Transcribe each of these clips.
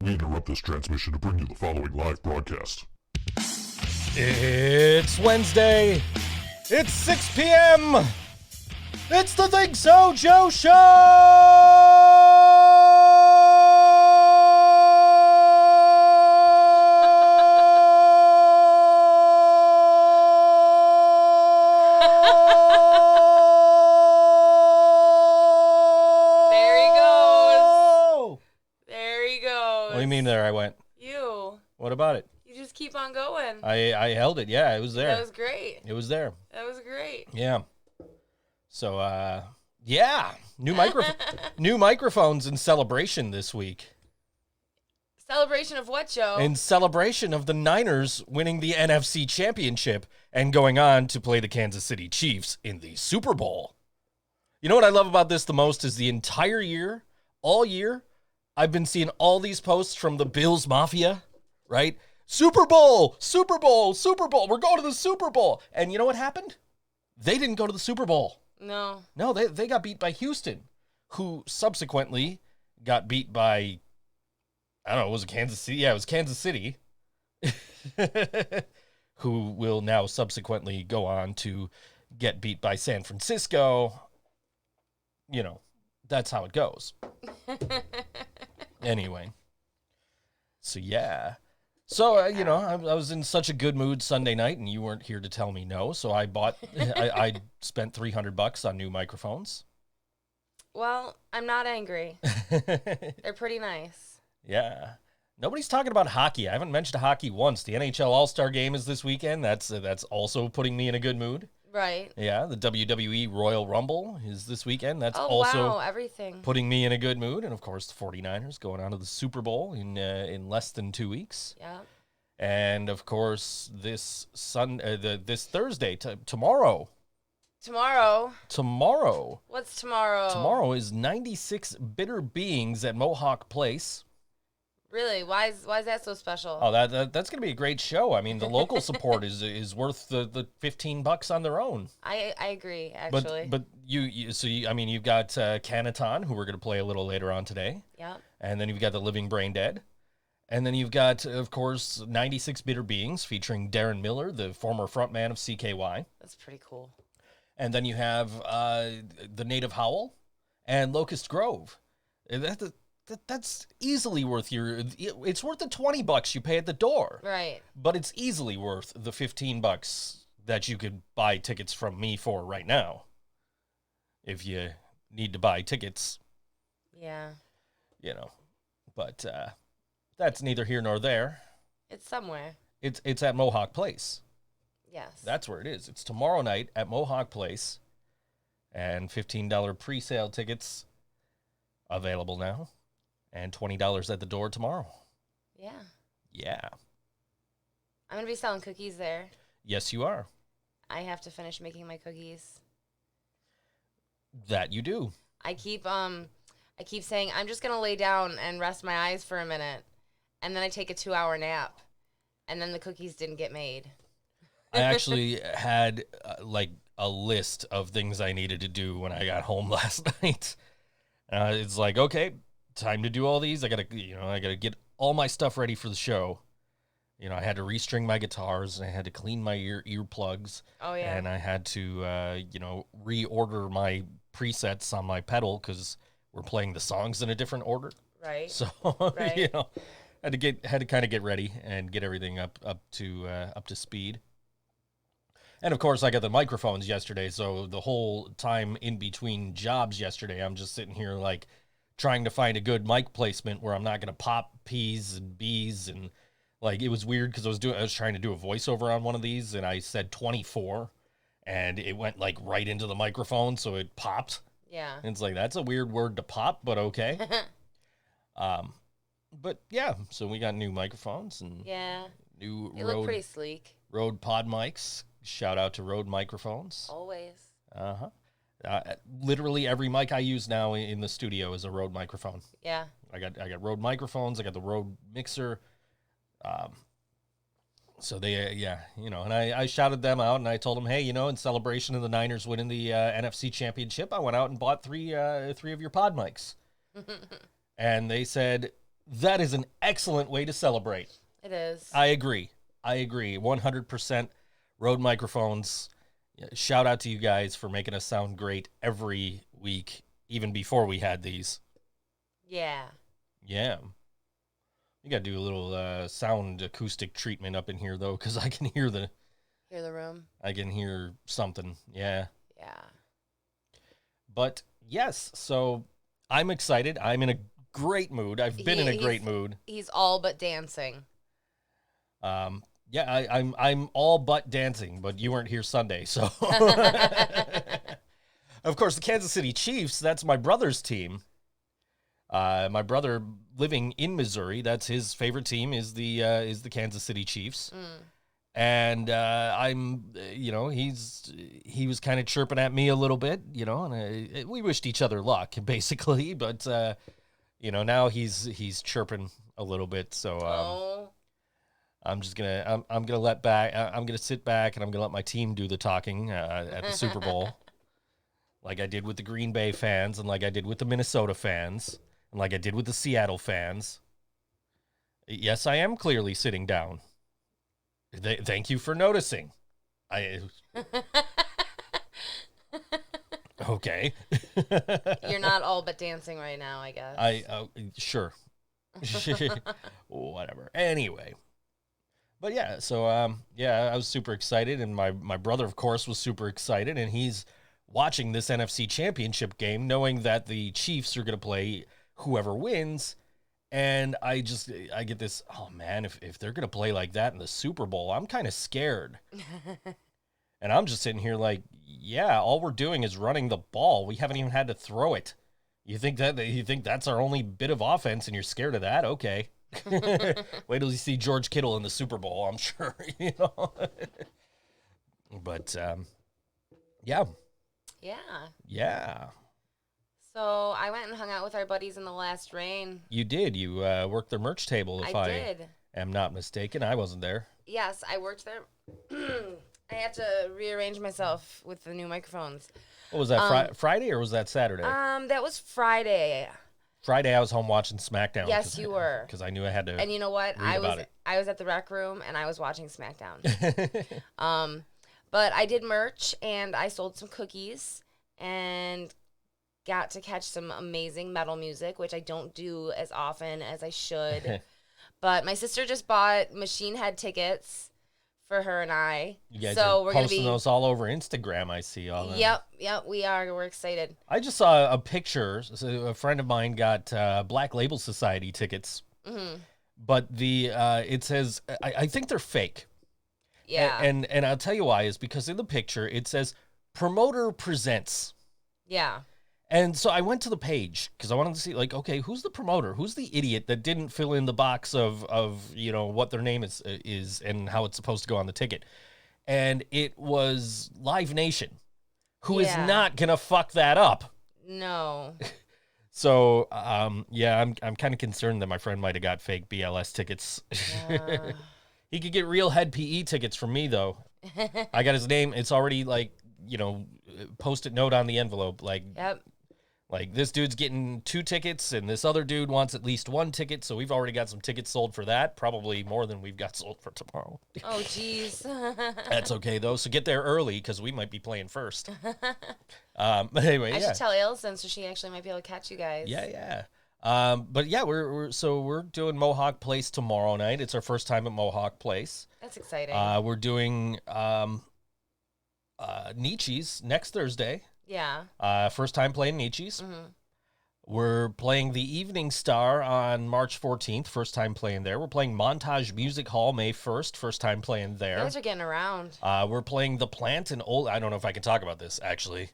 We interrupt this transmission to bring you the following live broadcast. It's Wednesday. It's 6 p.m. It's the ThinkSoJoE What do you mean there I went? You. What about it? You just keep on going. I held it. Yeah, it was there. That was great. It was there. That was great. Yeah. So, yeah. New microphones in celebration this week. Celebration of what, Joe? In celebration of the Niners winning the NFC Championship and going on to play the Kansas City Chiefs in the Super Bowl. You know what I love about this the most is the entire year, all year, I've been seeing all these posts from the Bills Mafia, right? Super Bowl, Super Bowl, Super Bowl. We're going to the Super Bowl. And you know what happened? They didn't go to the Super Bowl. No. No, they got beat by Houston, who subsequently got beat by, I don't know, was it Kansas City? Yeah, it was Kansas City, who will now subsequently go on to get beat by San Francisco. You know, that's how it goes. Anyway, so yeah. So, I was in such a good mood Sunday night, and you weren't here to tell me no, so I I spent $300 on new microphones. Well, I'm not angry. They're pretty nice. Yeah. Nobody's talking about hockey. I haven't mentioned hockey once. The NHL All-Star Game is this weekend. That's also putting me in a good mood. Right. Yeah, the WWE Royal Rumble is this weekend. That's also everything. Putting me in a good mood. And, of course, the 49ers going on to the Super Bowl in less than 2 weeks. Yeah. And, of course, this Thursday, tomorrow. Tomorrow. What's tomorrow? Tomorrow is 96 Bitter Beings at Mohawk Place. Really? Why is that so special? Oh, that's going to be a great show. I mean, the local support is worth the $15 on their own. I agree, actually. But you've got Kanuton, who we're going to play a little later on today. Yeah. And then you've got the Living Brain Dead. And then you've got, of course, 96 Bitter Beings featuring Darren Miller, the former frontman of CKY. That's pretty cool. And then you have the Native Howl and Locust Grove. That's easily worth it's worth the $20 you pay at the door. Right. But it's easily worth the $15 that you could buy tickets from me for right now. If you need to buy tickets. Yeah. But that's neither here nor there. It's somewhere. It's at Mohawk Place. Yes. That's where it is. It's tomorrow night at Mohawk Place. And $15 pre-sale tickets available now. And $20 at the door tomorrow. Yeah. Yeah. I'm going to be selling cookies there. Yes, you are. I have to finish making my cookies. That you do. I keep saying, I'm just going to lay down and rest my eyes for a minute. And then I take a 2-hour nap. And then the cookies didn't get made. I actually had a list of things I needed to do when I got home last night. It's like, okay, time to do all these. I gotta get all my stuff ready for the show. I had to restring my guitars, and I had to clean my earplugs. Oh yeah. And I had to reorder my presets on my pedal because we're playing the songs in a different order. Right. So right. had to kind of get ready and get everything up to speed. And, of course, I got the microphones yesterday, so the whole time in between jobs yesterday, I'm just sitting here, trying to find a good mic placement where I'm not going to pop P's and B's. And, it was weird because I was trying to do a voiceover on one of these, and I said 24, and it went, right into the microphone, so it popped. Yeah. And it's that's a weird word to pop, but okay. But, yeah, so we got new microphones and new They look pretty sleek. Rode pod mics. Shout out to Rode microphones. Always. Literally every mic I use now in the studio is a Rode microphone. Yeah. I got Rode microphones. I got the Rode mixer. So they, and I shouted them out and I told them, hey, in celebration of the Niners winning the NFC Championship, I went out and bought three of your pod mics. And they said, That is an excellent way to celebrate. It is. I agree. 100% Rode microphones. Shout out to you guys for making us sound great every week, even before we had these. Yeah. Yeah. You got to do a little sound acoustic treatment up in here, though, because I can hear the room. I can hear something. Yeah. Yeah. But, yes, so I'm excited. I'm in a great mood. I've been in a great mood. He's all but dancing. Yeah, I'm all but dancing, but you weren't here Sunday, so. Of course, the Kansas City Chiefs, that's my brother's team. My brother living in Missouri, that's his favorite team is the Kansas City Chiefs. And he was kind of chirping at me a little bit, and we wished each other luck basically, but now he's chirping a little bit, so I'm just gonna I'm gonna sit back and I'm gonna let my team do the talking at the Super Bowl, like I did with the Green Bay fans and like I did with the Minnesota fans and like I did with the Seattle fans. Yes, I am clearly sitting down. Thank you for noticing. Okay. You're not all but dancing right now, I guess. Sure. Whatever. Anyway. But yeah, so I was super excited, and my brother, of course, was super excited, and he's watching this NFC Championship game, knowing that the Chiefs are going to play whoever wins, and I get this, oh man, if they're going to play like that in the Super Bowl, I'm kind of scared. And I'm just sitting here like, yeah, all we're doing is running the ball. We haven't even had to throw it. You think that's our only bit of offense, and you're scared of that? Okay. Wait till you see George Kittle in the Super Bowl, I'm sure, But, yeah. So I went and hung out with our buddies in the last rain. You did. You worked their merch table, if I am not mistaken. I wasn't there. Yes, I worked there. I have to rearrange myself with the new microphones. What was that, Friday or was that Saturday? That was Friday. Friday, I was home watching SmackDown. Yes, you were. Because I knew I had to. And you know what? I was at the rec room and I was watching SmackDown. But I did merch and I sold some cookies and got to catch some amazing metal music, which I don't do as often as I should. But my sister just bought Machine Head tickets for her and I. You guys so are we're posting gonna be those all over Instagram. I see all that. Yep, we are. We're excited. I just saw a picture. So a friend of mine got Black Label Society tickets, but it says I think they're fake. Yeah, and I'll tell you why is because in the picture it says promoter presents. Yeah. And so I went to the page because I wanted to see, like, okay, who's the promoter? Who's the idiot that didn't fill in the box of what their name is and how it's supposed to go on the ticket? And it was Live Nation, who is not gonna fuck that up. No. So, I'm kind of concerned that my friend might have got fake BLS tickets. Yeah. He could get real head PE tickets from me though. I got his name. It's already post-it note on the envelope. Yep. Like, this dude's getting 2 tickets, and this other dude wants at least 1 ticket, so we've already got some tickets sold for that. Probably more than we've got sold for tomorrow. Oh, jeez. That's okay, though, so get there early, because we might be playing first. But anyway, I should tell Ailson, so she actually might be able to catch you guys. Yeah. But yeah, we're doing Mohawk Place tomorrow night. It's our first time at Mohawk Place. That's exciting. We're doing Nietzsche's next Thursday. Yeah. First time playing Nietzsche's. Mm-hmm. We're playing the Evening Star on March 14th. First time playing there. We're playing Montage Music Hall May 1st. First time playing there. You guys are getting around. We're playing The Plant and I don't know if I can talk about this, actually.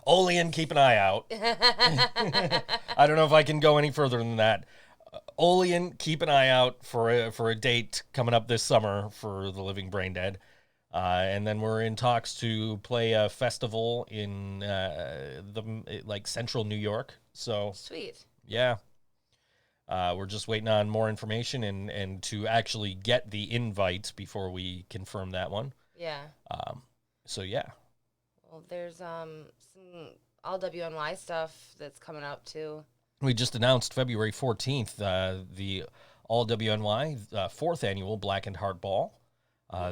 Olean, keep an eye out. I don't know if I can go any further than that. Olean, keep an eye out for a date coming up this summer for the Living Brain Dead. And then we're in talks to play a festival in central New York. So sweet. Yeah. We're just waiting on more information and to actually get the invite before we confirm that one. Yeah. So yeah. Well, there's some all WNY stuff that's coming up too. We just announced February 14th, the All WNY 4th annual Black and Heart Ball.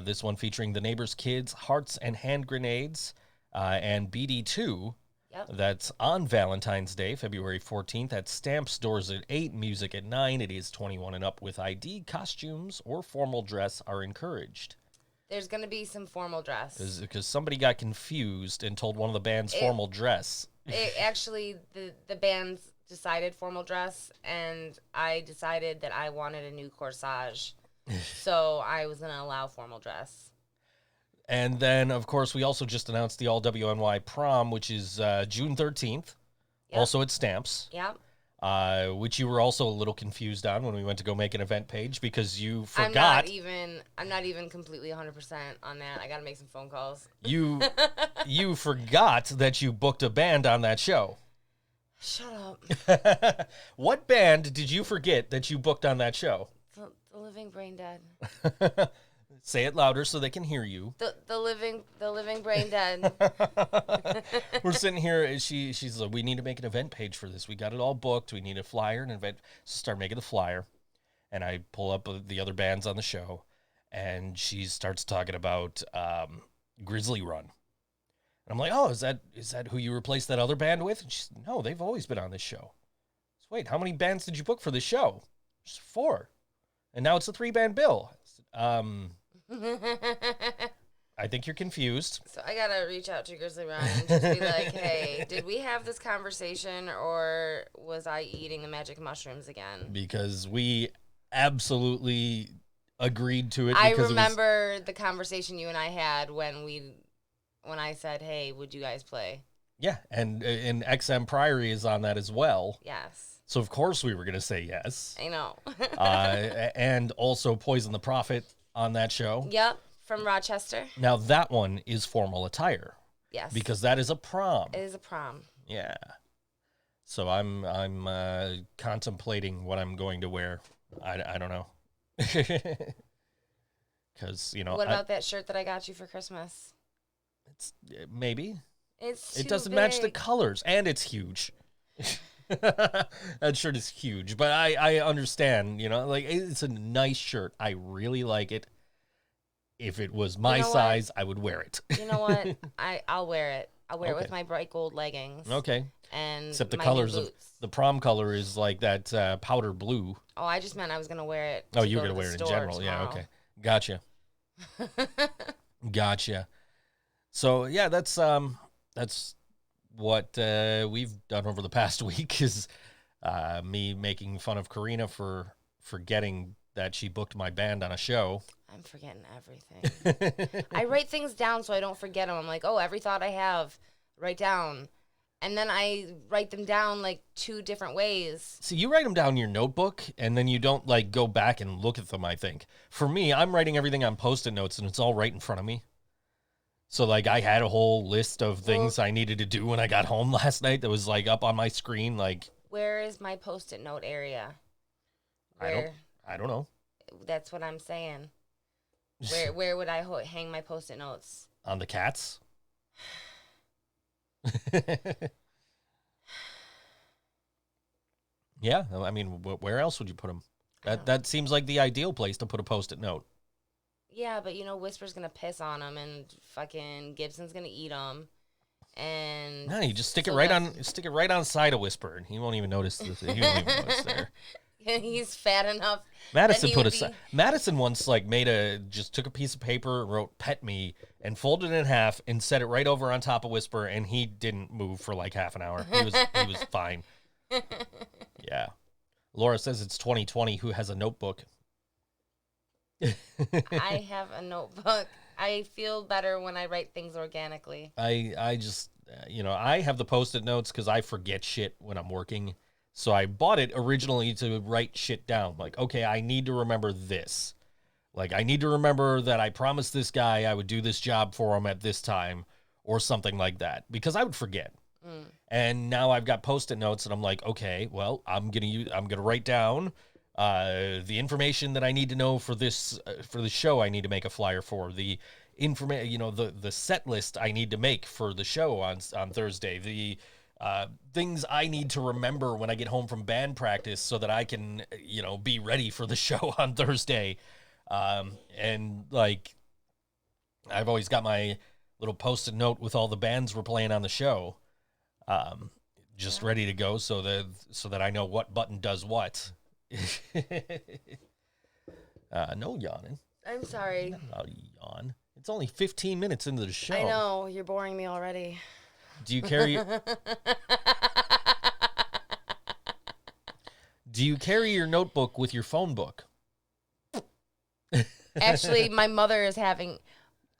This one featuring the Neighbors Kids, Hearts and Hand Grenades, and BD2. Yep. That's on Valentine's Day, February 14th, at Stamps, doors at 8, music at 9. It is 21 and up with ID. Costumes or formal dress are encouraged. There's going to be some formal dress. Because somebody got confused and told one of the band's formal dress. Actually, the bands decided formal dress, and I decided that I wanted a new corsage. So I was going to allow formal dress. And then, of course, we also just announced the All WNY Prom, which is June 13th, also at Stamps. Yep. Which you were also a little confused on when we went to go make an event page because you forgot. I'm not even completely 100% on that. I got to make some phone calls. You forgot that you booked a band on that show. Shut up. What band did you forget that you booked on that show? The Living Brain Dead. Say it louder so they can hear you. The living brain dead. We're sitting here. She's like, we need to make an event page for this. We got it all booked. We need a flyer and an event. Start making the flyer, and I pull up the other bands on the show, and she starts talking about Grizzly Run. And I'm like, oh, is that who you replaced that other band with? And she said, no, they've always been on this show. So wait, how many bands did you book for this show? She said, 4, and now it's a 3-band bill. I said, I think you're confused. So I gotta reach out to Grizzly Run and just be like, hey, did we have this conversation or was I eating the magic mushrooms again? Because we absolutely agreed to it. I remember the conversation you and I had when I said, hey, would you guys play? Yeah, and XM Priory is on that as well. Yes. So of course we were going to say yes. I know. And also Poison the Prophet on that show. Yep, from Rochester. Now that one is formal attire. Yes. Because that is a prom. It is a prom. Yeah. So I'm contemplating what I'm going to wear. I don't know. Because, What about that shirt that I got you for Christmas? It's maybe. It doesn't match the colors, and it's huge. That shirt is huge, but I understand, like, it's a nice shirt. I really like it. If it was my size, I would wear it. You know what? I'll wear it. I'll wear it with my bright gold leggings. Okay. And except the my colors new of boots. the prom color is like that powder blue. Oh, I just meant I was gonna wear it. Oh, you were gonna wear it in general. Tomorrow. Yeah. Okay. Gotcha. Gotcha. So yeah, that's what we've done over the past week is me making fun of Karina for forgetting that she booked my band on a show. I'm forgetting everything. I write things down so I don't forget them. I'm like, oh, every thought I have, write down. And then I write them down like 2 different ways. See, you write them down in your notebook, and then you don't like go back and look at them, I think. For me, I'm writing everything on Post-it notes, and it's all right in front of me. So, like, I had a whole list of things I needed to do when I got home last night that was, like, up on my screen, like... Where is my Post-it note area? I don't know. That's what I'm saying. Where would I hang my Post-it notes? On the cats? Yeah, I mean, where else would you put them? That seems like the ideal place to put a Post-it note. Yeah, but Whisper's gonna piss on them, and fucking Gibson's gonna eat them, and no, you just stick it right on side of Whisper, and he won't even notice this. He won't even notice there. He's fat enough. Madison once just took a piece of paper and wrote "pet me" and folded it in half and set it right over on top of Whisper, and he didn't move for like half an hour. He was fine. Yeah. Laura says it's 2020. Who has a notebook? I have a notebook. I feel better when I write things organically. I just, I have the Post-it notes because I forget shit when I'm working. So I bought it originally to write shit down. Like, okay, I need to remember this. Like, I need to remember that I promised this guy I would do this job for him at this time or something like that because I would forget. And now I've got Post-it notes and I'm like, okay, well, I'm going to write down the information that I need to know for this for the show. I need to make a flyer for the information, the set list I need to make for the show on Thursday. The things I need to remember when I get home from band practice so that I can, be ready for the show on Thursday. And like, I've always got my little post-it note with all the bands we're playing on the show, just ready to go so that I know what button does what. No yawning. I'm sorry. I'll yawn. It's only 15 minutes into the show. I know, you're boring me already. Do you carry your notebook with your phone book? Actually, my mother is having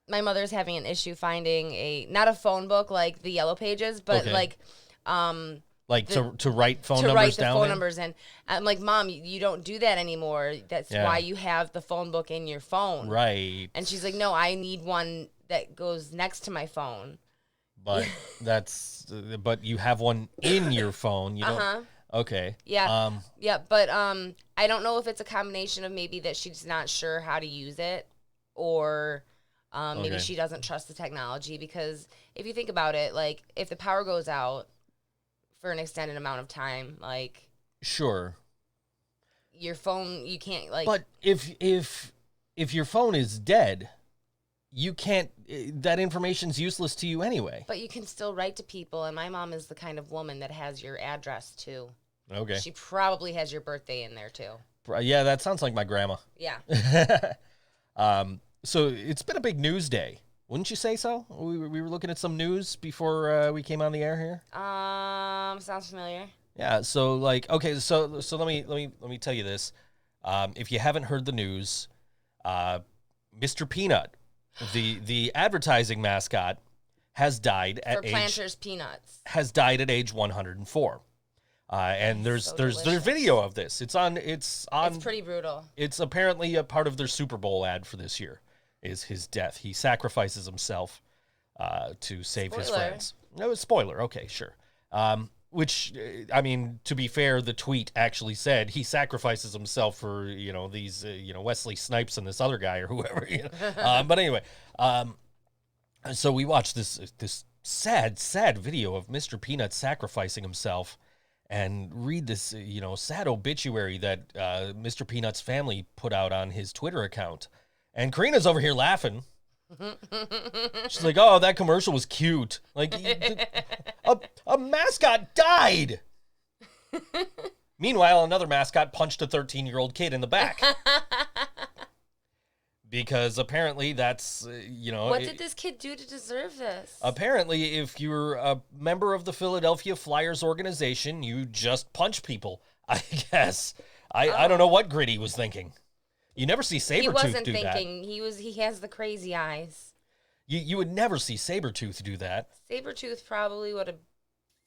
an issue finding not a phone book like the Yellow Pages, but Okay. To write phone to numbers write the down phone in? numbers in. I'm like, Mom, you don't do that anymore. That's Yeah. why you have the phone book in your phone. Right. And she's like, no, I need one that goes next to my phone. But but you have one in your phone. You don't. Uh-huh. Okay. Yeah. Yeah, but I don't know if it's a combination of maybe that she's not sure how to use it, or maybe Okay. she doesn't trust the technology, because if you think about it, like if the power goes out for an extended amount of time, like Sure. your phone, you can't like. But if your phone is dead, you can't. That information's useless to you anyway. But you can still write to people, and my mom is the kind of woman that has your address too. Okay. She probably has your birthday in there too. Yeah, that sounds like my grandma. Yeah. So it's been a big news day, wouldn't you say so? We were looking at some news before we came on the air here. Sounds familiar. Yeah. So like, okay, so let me tell you this. If you haven't heard the news, Mr. Peanut, the advertising mascot, has died For Planters Peanuts. has died at age 104. And there's So there's delicious. video of this. It's on. It's pretty brutal. It's apparently a part of their Super Bowl ad for this year. Is his death? He sacrifices himself to save his Spoiler. friends. No, spoiler. Okay, sure. Which I mean, to be fair, the tweet actually said he sacrifices himself for these Wesley Snipes and this other guy or whoever. But anyway, so we watched this sad video of Mr. Peanut sacrificing himself, and read this sad obituary that Mr. Peanut's family put out on his Twitter account. And Karina's over here laughing. She's like, "Oh, that commercial was cute. Like, a mascot died." Meanwhile, another mascot punched a 13-year-old kid in the back. Because apparently that's, What did this kid do to deserve this? Apparently, if you're a member of the Philadelphia Flyers organization, you just punch people, I guess. I don't know what Gritty was thinking. You never see Sabretooth He wasn't do that. thinking. He has the crazy eyes. You would never see Sabretooth do that. Sabretooth probably would have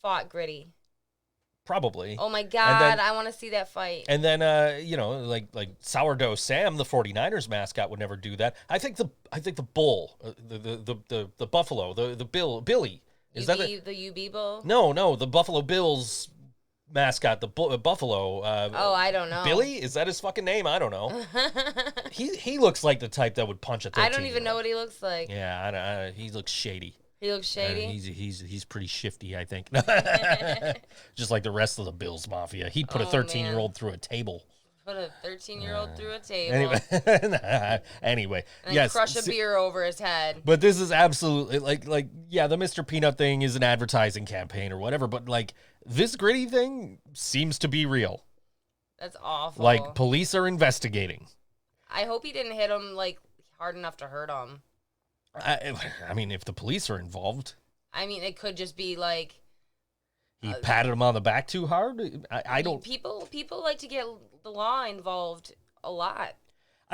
fought Gritty. Probably. Oh my God, then- I want to see that fight. And then, like Sourdough Sam, the 49ers mascot, would never do that. I think the bull, the buffalo, the Billy. Is that the UB Bull? No, the Buffalo Bills mascot, the buffalo. Oh, I don't know. Billy? Is that his fucking name? I don't know. He looks like the type that would punch a 13-year-old. I don't even know what he looks like. Yeah, he looks shady. He looks shady. He's pretty shifty, I think. Just like the rest of the Bills Mafia. He'd put a Oh, 13-year-old through a table. Put a 13-year-old through a table. Anyway, And yes. crush a beer over his head. But this is absolutely like yeah, the Mr. Peanut thing is an advertising campaign or whatever, but like this Gritty thing seems to be real. That's awful. Like police are investigating. I hope he didn't hit him like hard enough to hurt him. I mean, if the police are involved, I mean, it could just be like he patted him on the back too hard. I don't. People like to get the law involved a lot.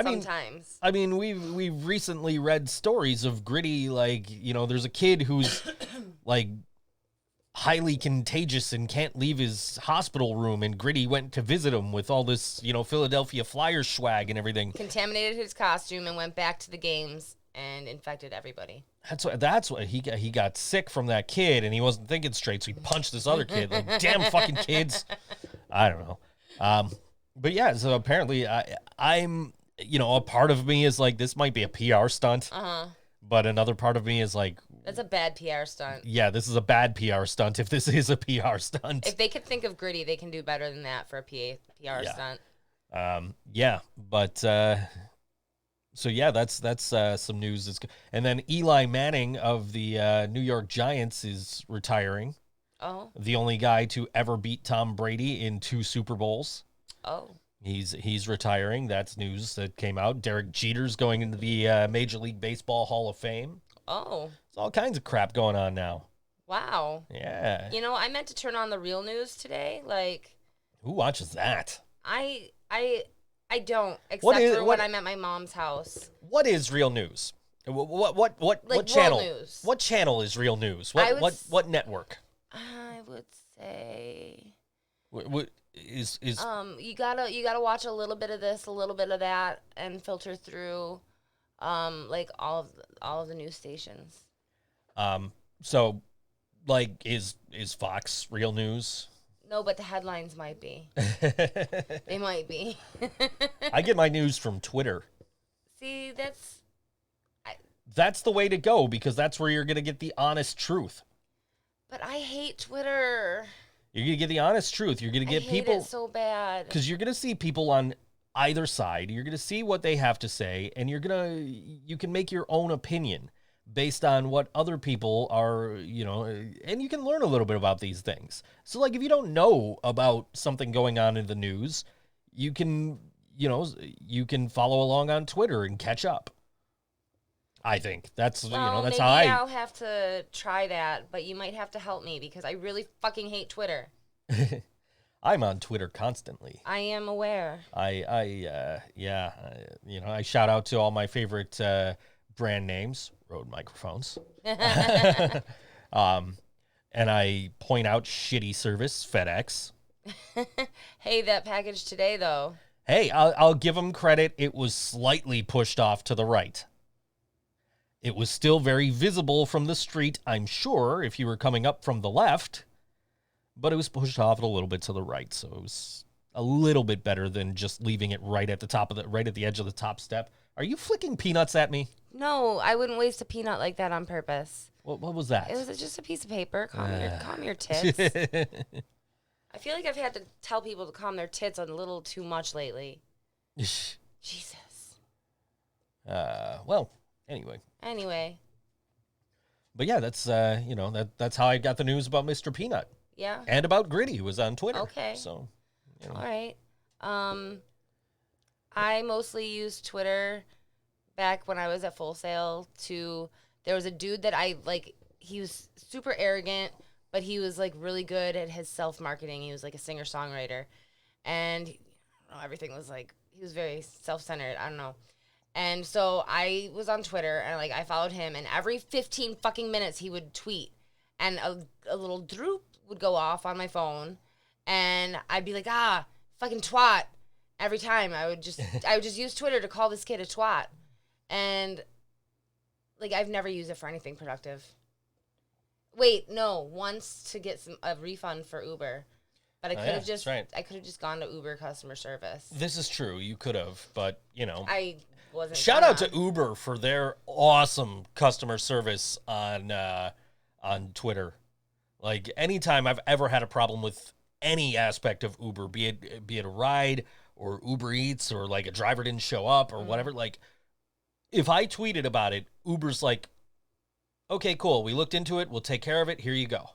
Sometimes. I mean, we've recently read stories of Gritty, like, there's a kid who's like highly contagious and can't leave his hospital room, and Gritty went to visit him with all this, Philadelphia Flyers swag and everything. Contaminated his costume and went back to the games and infected everybody. That's what he got sick from that kid, and he wasn't thinking straight, so he punched this other kid. Like, damn fucking kids. I don't know. But yeah, so apparently I'm, a part of me is like, this might be a PR stunt. Uh-huh. But another part of me is like, That's a bad PR stunt. Yeah, this is a bad PR stunt if this is a PR stunt. If they could think of Gritty, they can do better than that for a PR stunt. Yeah, but so yeah, that's some news. And then Eli Manning of the New York Giants is retiring. Oh. The only guy to ever beat Tom Brady in 2 Super Bowls. Oh. He's retiring. That's news that came out. Derek Jeter's going into the Major League Baseball Hall of Fame. Oh. There's all kinds of crap going on now. Wow. Yeah. You know, I meant to turn on the real news today. Like, Who watches that? I don't, except for when I'm at my mom's house. What is real news? What Like channel? world news. What channel is real news? What network? I would say What is you gotta watch a little bit of this, a little bit of that, and filter through like all of the news stations. So like is Fox real news? No, but the headlines might be. They might be. I get my news from Twitter. See, That's the way to go, because that's where you're going to get the honest truth. but I hate Twitter. You're going to get the honest truth. You're going to get I hate people it so bad. because you're going to see people on either side. You're going to see what they have to say, and you can make your own opinion based on what other people are, and you can learn a little bit about these things. So like if you don't know about something going on in the news, you can follow along on Twitter and catch up. I think that's Well, that's maybe how I'll have to try that, but you might have to help me because I really fucking hate Twitter. I'm on Twitter constantly. I am aware. I shout out to all my favorite brand names, Rode microphones. And I point out shitty service, FedEx. Hey, that package today though. Hey, I'll give them credit. It was slightly pushed off to the right. It was still very visible from the street, I'm sure, if you were coming up from the left, but it was pushed off a little bit to the right, so it was a little bit better than just leaving it right at the edge of the top step. Are you flicking peanuts at me? No, I wouldn't waste a peanut like that on purpose. What was that? It was just a piece of paper. Calm your tits. I feel like I've had to tell people to calm their tits a little too much lately. Jesus. Well, anyway. But yeah, that's that's how I got the news about Mr. Peanut. Yeah. And about Gritty, who was on Twitter. Okay. So, All right. I mostly used Twitter back when I was at Full Sail there was a dude that I like, he was super arrogant, but he was like really good at his self-marketing. He was like a singer-songwriter. And everything was like, he was very self-centered. I don't know. And so I was on Twitter and I followed him, and every 15 fucking minutes he would tweet, and a little droop would go off on my phone, and I'd be like, fucking twat. Every time I would just use Twitter to call this kid a twat. And like I've never used it for anything productive. Wait, no, once to get a refund for Uber. But I could have just gone to Uber customer service. This is true. You could have, but I wasn't. Shout out to Uber for their awesome customer service on Twitter. Like anytime I've ever had a problem with any aspect of Uber, be it a ride or Uber Eats or like a driver didn't show up or whatever, like if I tweeted about it, Uber's like, okay, cool. We looked into it. We'll take care of it. Here you go.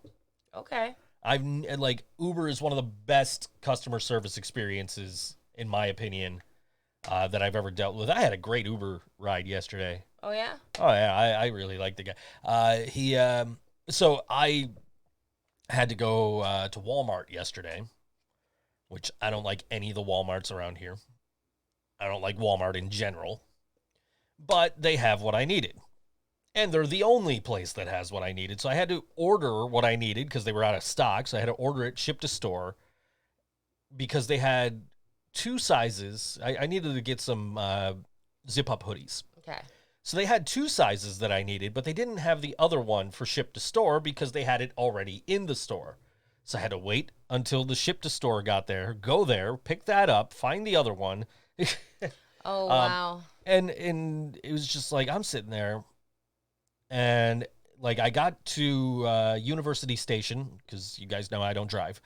Okay. Uber is one of the best customer service experiences, in my opinion, that I've ever dealt with. I had a great Uber ride yesterday. Oh, yeah? Oh, yeah. I really like the guy. So I had to go to Walmart yesterday, which I don't like any of the Walmarts around here. I don't like Walmart in general, but they have what I needed. And they're the only place that has what I needed. So I had to order what I needed because they were out of stock. So I had to order it, shipped to store, because they had 2 sizes. I needed to get some zip-up hoodies. Okay. So they had 2 sizes that I needed, but they didn't have the other one for ship to store because they had it already in the store. So I had to wait until the ship to store got there, go there, pick that up, find the other one. Oh, wow. And it was just like, I'm sitting there, and Like, I got to University Station, because you guys know I don't drive.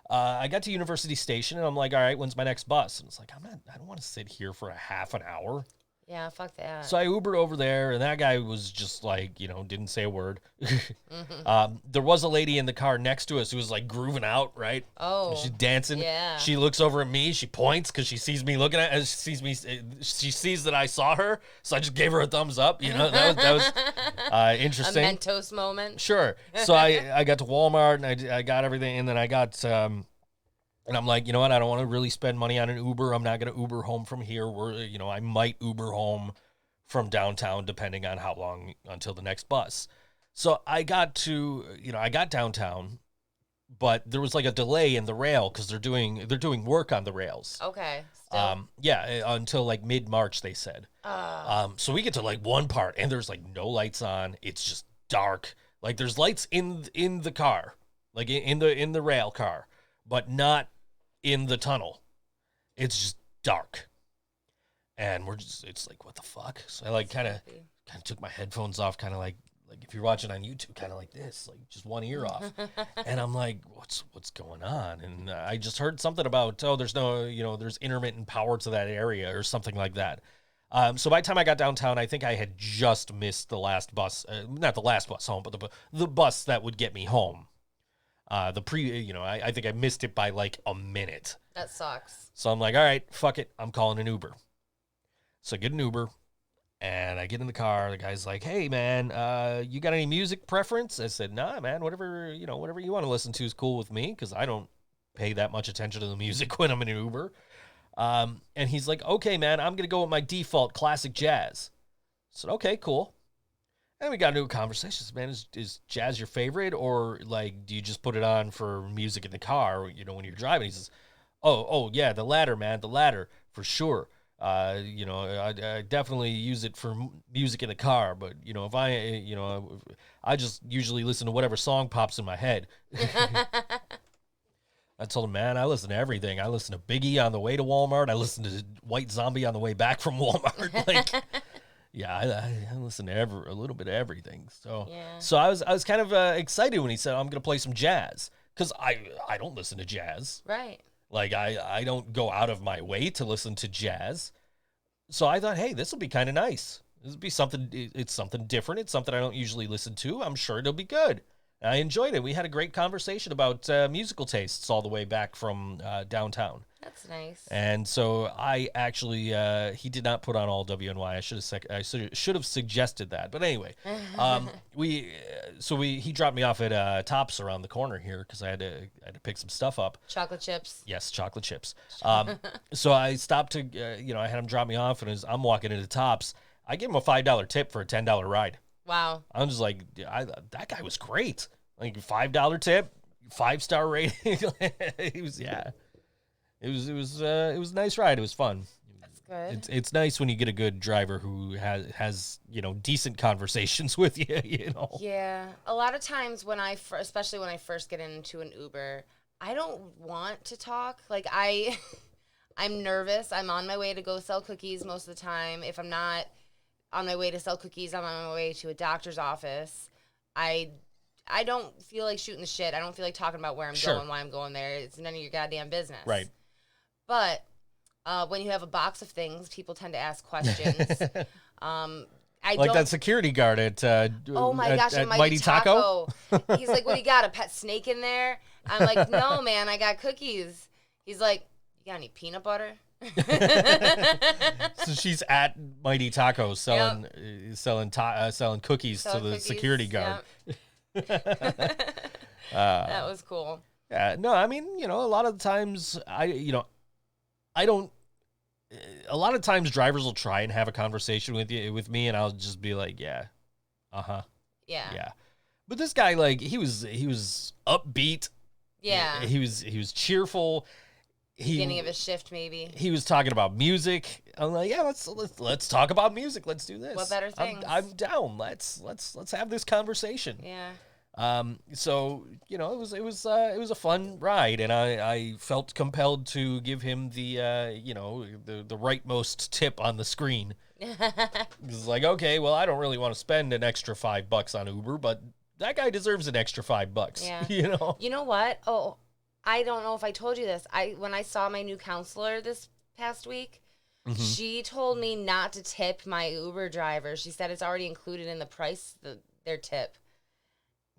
I got to University Station, and I'm like, all right, when's my next bus? And it's like, I don't want to sit here for a half an hour. Yeah, fuck that. So I Ubered over there, and that guy was just like, didn't say a word. There was a lady in the car next to us who was like grooving out, right? Oh, she's dancing. yeah. She looks over at me. She points because she sees me looking at. She sees that I saw her, so I just gave her a thumbs up. That was interesting. A Mentos moment. Sure. So I got to Walmart and I got everything, and then I got. And I'm like, you know what? I don't want to really spend money on an Uber. I'm not going to Uber home from here. I might Uber home from downtown, depending on how long until the next bus. So I got downtown, but there was like a delay in the rail because they're doing work on the rails. Okay. Still. Until like mid-March, they said. So we get to like one part, and there's like no lights on. It's just dark. Like there's lights in the car, like in the rail car, but not in the tunnel. It's just dark, and it's like, what the fuck? So I like kind of took my headphones off, kind of like if you're watching on YouTube, kind of like this, like just one ear off. And I'm like, what's going on? And I just heard something about, there's no, there's intermittent power to that area or something like that. So by the time I got downtown, I think I had just missed the last bus, not the last bus home, but the bus that would get me home. I think I missed it by like a minute. That sucks. So I'm like, all right, fuck it. I'm calling an Uber. So I get an Uber, and I get in the car. The guy's like, hey, man, you got any music preference? I said, nah, man, whatever you want to listen to is cool with me, because I don't pay that much attention to the music when I'm in an Uber. And he's like, okay, man, I'm going to go with my default classic jazz. I said, okay, cool. And we got into a conversation. Man, is jazz your favorite, or like, do you just put it on for music in the car, when you're driving? He says, oh yeah, the latter, man, the latter for sure. I definitely use it for music in the car, but if I just usually listen to whatever song pops in my head. I told him, man, I listen to everything. I listen to Biggie on the way to Walmart. I listen to White Zombie on the way back from Walmart. Like. Yeah, I listen to a little bit of everything. So, yeah. So I was kind of excited when he said, I'm going to play some jazz, because I don't listen to jazz. Right. Like, I don't go out of my way to listen to jazz. So I thought, hey, this will be kind of nice. This will be something. It's something different. It's something I don't usually listen to. I'm sure it'll be good. And I enjoyed it. We had a great conversation about musical tastes all the way back from downtown. That's nice. And so I actually, he did not put on all WNY. I should have suggested that. But anyway, he dropped me off at Tops around the corner here, because I had to pick some stuff up. Chocolate chips. Yes, chocolate chips. So I stopped to, I had him drop me off, and as I'm walking into Tops, I gave him a $5 tip for a $10 ride. Wow. I'm just like, that guy was great. Like, $5 tip, 5-star rating. He was, yeah. It was a nice ride. It was fun. That's good. It's nice when you get a good driver who has decent conversations with you. Yeah, a lot of times especially when I first get into an Uber, I don't want to talk. Like I'm nervous. I'm on my way to go sell cookies most of the time. If I'm not on my way to sell cookies, I'm on my way to a doctor's office. I don't feel like shooting the shit. I don't feel like talking about where I'm going, why I'm going there. It's none of your goddamn business. Right. But when you have a box of things, people tend to ask questions. That security guard at oh my gosh, at Mighty Taco. He's like, what do you got, a pet snake in there? I'm like, no, man, I got cookies. He's like, you got any peanut butter? So she's at Mighty Taco selling cookies to the security guard. Yep. That was cool. Yeah, no, I mean, a lot of the times a lot of times drivers will try and have a conversation with me, and I'll just be like, yeah. Yeah. But this guy, like, he was upbeat. Yeah. He was cheerful. Beginning of his shift, maybe. He was talking about music. I'm like, yeah, let's talk about music. Let's do this. What better things? I'm down. Let's have this conversation. Yeah. So it was a fun ride, and I felt compelled to give him the the rightmost tip on the screen. It's like, okay, well, I don't really want to spend an extra $5 on Uber, but that guy deserves an extra $5. Yeah. You know what? Oh, I don't know if I told you this. When I saw my new counselor this past week, she told me not to tip my Uber driver. She said it's already included in the price, their tip.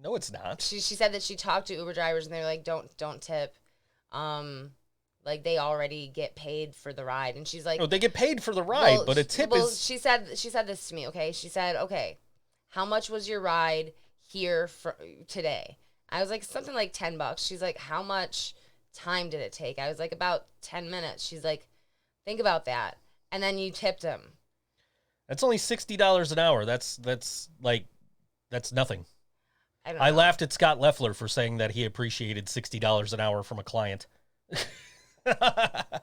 No, it's not. She said that she talked to Uber drivers and they're like, don't tip. Like they already get paid for the ride. And she's like, no, they get paid for the ride, but a tip is. She said this to me. Okay, she said, okay, how much was your ride here for today? I was like, something like $10. She's like, how much time did it take? I was like, about 10 minutes. She's like, think about that. And then you tipped him. That's only $60 an hour. That's nothing. I know. laughed at Scott Leffler for saying that he appreciated $60 an hour from a client. I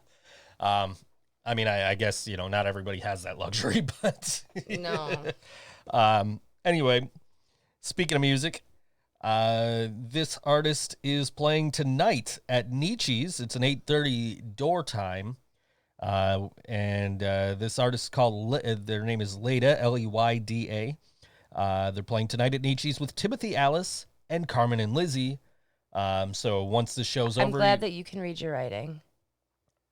mean, I guess, not everybody has that luxury, but no. Anyway, speaking of music, this artist is playing tonight at Nietzsche's. It's an 8:30 door time. And this artist is called, their name is Leyda, Leyda. They're playing tonight at Nietzsche's with Timothy Alice and Carmen and Lizzie. So once the show's over, I'm glad that you can read your writing.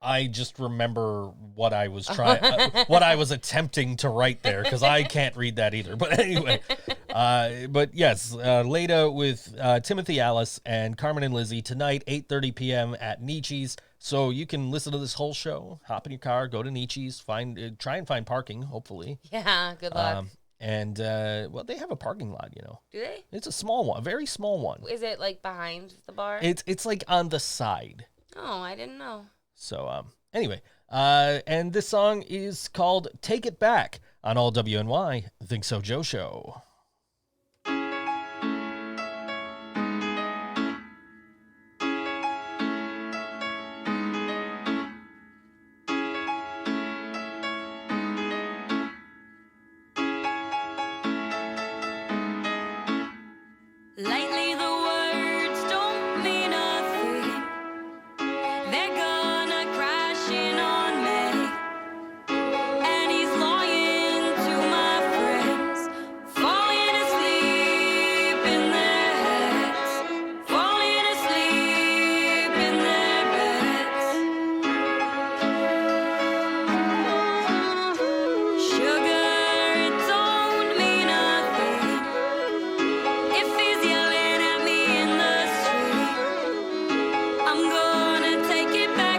I just remember what I was what I was attempting to write there, because I can't read that either. But anyway, but yes, Leyda with Timothy Alice and Carmen and Lizzie tonight, 8:30 p.m. at Nietzsche's. So you can listen to this whole show, hop in your car, go to Nietzsche's, try and find parking, hopefully. Yeah, good luck. And well, they have a parking lot, Do they? It's a small one, a very small one. Is it like behind the bar? It's like on the side. Oh, I didn't know. So anyway, and this song is called "Take It Back" on All WNY Think So Joe Show. Lately the words don't mean a thing. They're gonna crash in on me. And he's lying to my friends, falling asleep in their heads, falling asleep in their beds. Sugar, it don't mean a thing. If he's yelling at me in the street, I'm gonna take it back.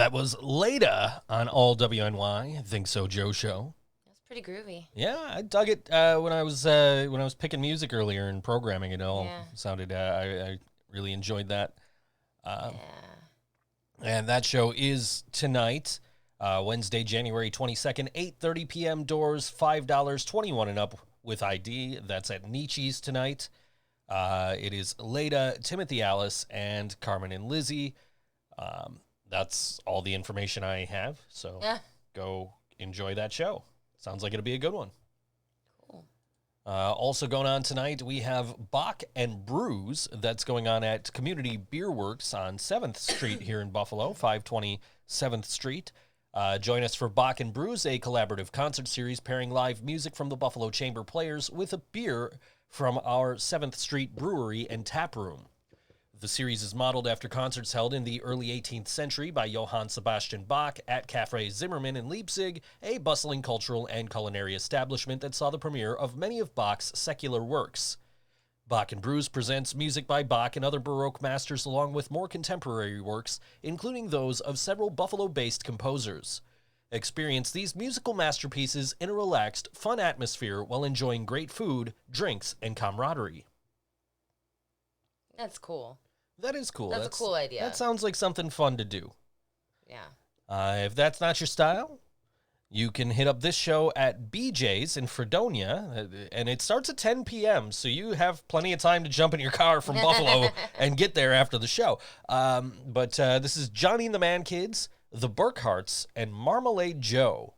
That was Leyda on All WNY, Think So Joe Show. That's pretty groovy. Yeah, I dug it when I was picking music earlier and programming. It all sounded. I really enjoyed that. And that show is tonight, Wednesday, January 22nd, 8:30 p.m. Doors, $5, 21 and up with ID. That's at Nietzsche's tonight. It is Leyda, Timothy Alice, and Carmen and Lizzie. That's all the information I have. So go enjoy that show. Sounds like it'll be a good one. Cool. Also going on tonight, we have Bach and Brews. That's going on at Community Beer Works on 7th Street here in Buffalo, 520 7th Street. Join us for Bach and Brews, a collaborative concert series pairing live music from the Buffalo Chamber Players with a beer from our 7th Street Brewery and Tap Room. The series is modeled after concerts held in the early 18th century by Johann Sebastian Bach at Café Zimmermann in Leipzig, a bustling cultural and culinary establishment that saw the premiere of many of Bach's secular works. Bach and Brews presents music by Bach and other Baroque masters along with more contemporary works, including those of several Buffalo-based composers. Experience these musical masterpieces in a relaxed, fun atmosphere while enjoying great food, drinks, and camaraderie. That's cool. That is cool. That's a cool idea. That sounds like something fun to do. Yeah. If that's not your style, you can hit up this show at BJ's in Fredonia, and it starts at 10 p.m., so you have plenty of time to jump in your car from Buffalo and get there after the show. But this is Johnny and the Man Kids, the Burkharts, and Marmalade Joe.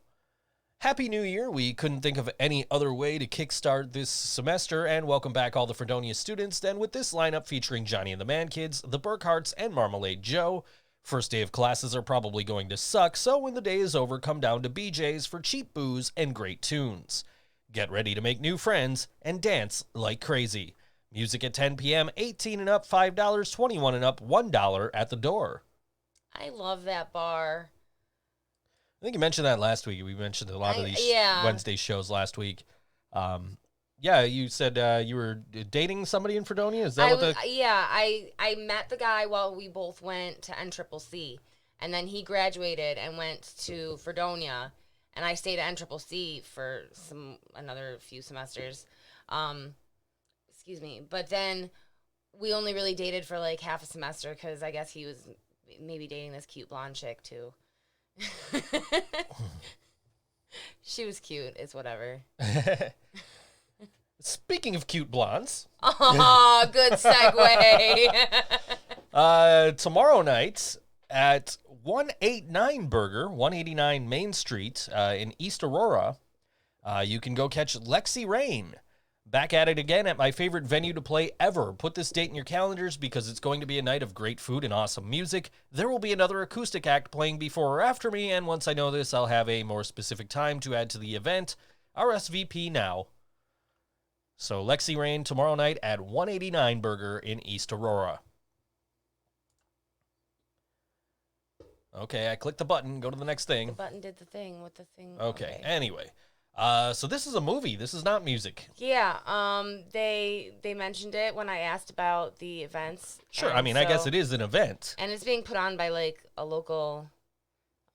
Happy New Year. We couldn't think of any other way to kickstart this semester, and welcome back all the Fredonia students then with this lineup featuring Johnny and the Man Kids, the Burkharts, and Marmalade Joe. First day of classes are probably going to suck, so when the day is over, come down to BJ's for cheap booze and great tunes. Get ready to make new friends and dance like crazy. Music at 10 p.m., 18 and up, $5, 21 and up, $1 at the door. I love that bar. I think you mentioned that last week. We mentioned a lot of these Wednesday shows last week. Yeah, you said you were dating somebody in Fredonia? Is that Yeah, I met the guy while we both went to NCCC. And then he graduated and went to Fredonia. And I stayed at NCCC for another few semesters. Excuse me. But then we only really dated for like half a semester because I guess he was maybe dating this cute blonde chick too. She was cute. It's whatever. Speaking of cute blondes. Oh, good segue. Tomorrow night at 189 Burger, 189 Main Street in East Aurora, you can go catch Lexi Rain. Back at it again at my favorite venue to play ever. Put this date in your calendars because it's going to be a night of great food and awesome music. There will be another acoustic act playing before or after me, and once I know this, I'll have a more specific time to add to the event. RSVP now. So Lexi Rain tomorrow night at 189 Burger in East Aurora. Okay, I clicked the button. Go to the next thing. The button did the thing with the thing. Okay. Anyway. So this is a movie. This is not music. Yeah. They mentioned it when I asked about the events. Sure. I mean, I guess it is an event. And it's being put on by like a local,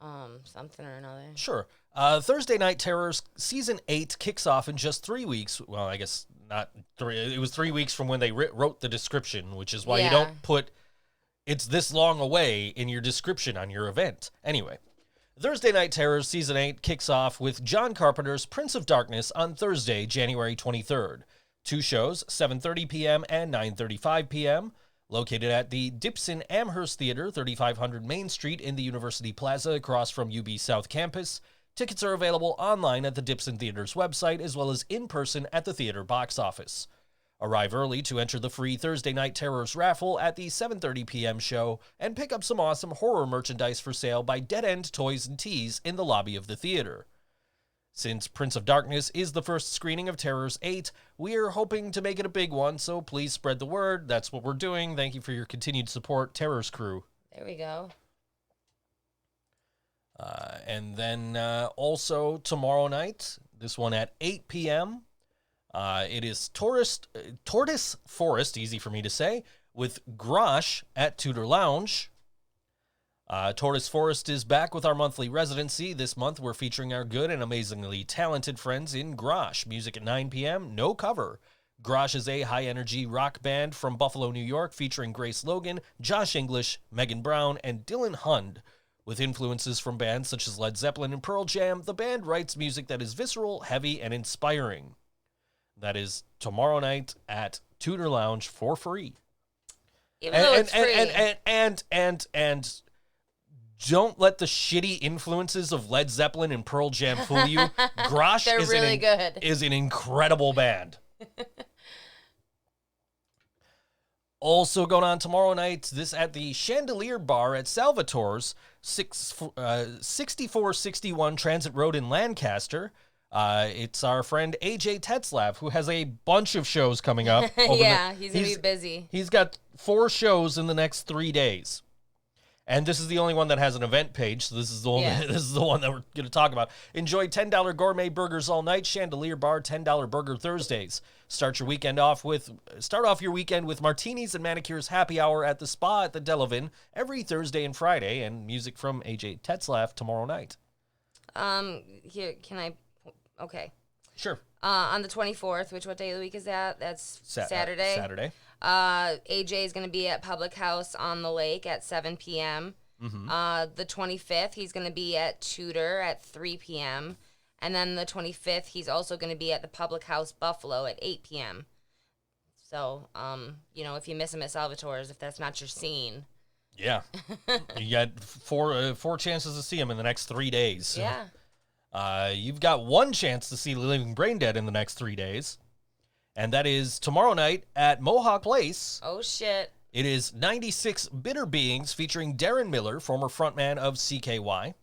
something or another. Sure. Thursday Night Terrors Season 8 kicks off in just 3 weeks. Well, I guess not 3. It was 3 weeks from when they wrote the description, which is why you don't put "it's this long away" in your description on your event. Anyway. Thursday Night Terrors Season 8 kicks off with John Carpenter's Prince of Darkness on Thursday, January 23rd. 2 shows, 7:30 p.m. and 9:35 p.m., located at the Dipson Amherst Theater, 3500 Main Street in the University Plaza across from UB South Campus. Tickets are available online at the Dipson Theater's website as well as in person at the theater box office. Arrive early to enter the free Thursday Night Terrors raffle at the 7:30 p.m. show and pick up some awesome horror merchandise for sale by Dead End Toys and Tees in the lobby of the theater. Since Prince of Darkness is the first screening of Terrors 8, we are hoping to make it a big one, so please spread the word. That's what we're doing. Thank you for your continued support, Terrors crew. There we go. And then also tomorrow night, this one at 8 p.m., it is Tortoise Forest, easy for me to say, with Grosh at Tudor Lounge. Tortoise Forest is back with our monthly residency. This month, we're featuring our good and amazingly talented friends in Grosh. Music at 9 p.m., no cover. Grosh is a high-energy rock band from Buffalo, New York, featuring Grace Logan, Josh English, Megan Brown, and Dylan Hund. With influences from bands such as Led Zeppelin and Pearl Jam, the band writes music that is visceral, heavy, and inspiring. That is tomorrow night at Tudor Lounge for free. Even though it's free. And don't let the shitty influences of Led Zeppelin and Pearl Jam fool you. Grosh They're really good. is an incredible band. Also going on tomorrow night, this at the Chandelier Bar at Salvatore's, 6461 Transit Road in Lancaster. It's our friend AJ Tetzlaff, who has a bunch of shows coming up. He's going to be busy. He's got 4 shows in the next 3 days. And this is the only one that has an event page, so this is the one, this is the one that we're going to talk about. Enjoy $10 gourmet burgers all night. Chandelier Bar, $10 burger Thursdays. Start off your weekend with martinis and manicures happy hour at the spa at the Delavan every Thursday and Friday, and music from AJ Tetzlaff tomorrow night. Here, can I? Okay. Sure. On the 24th, what day of the week is that? That's Saturday. Saturday. AJ is going to be at Public House on the Lake at 7 p.m. Mm-hmm. The 25th, he's going to be at Tudor at 3 p.m. And then the 25th, he's also going to be at the Public House Buffalo at 8 p.m. So, if you miss him at Salvatore's, if that's not your scene. Yeah. You got four chances to see him in the next 3 days. Yeah. You've got one chance to see Living Brain Dead in the next 3 days. And that is tomorrow night at Mohawk Place. Oh, shit. It is 96 Bitter Beings featuring Darren Miller, former frontman of CKY.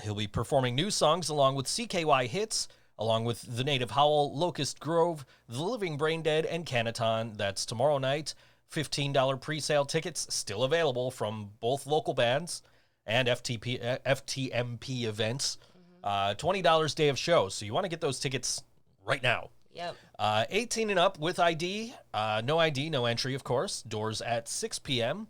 He'll be performing new songs along with CKY hits, along with The Native Howl, Locust Grove, The Living Brain Dead, and Kanuton. That's tomorrow night. $15 pre-sale tickets still available from both local bands and FTMP events. $20 day of show, so you want to get those tickets right now. Yep. 18 and up with ID. No ID, no entry, of course. Doors at 6 p.m.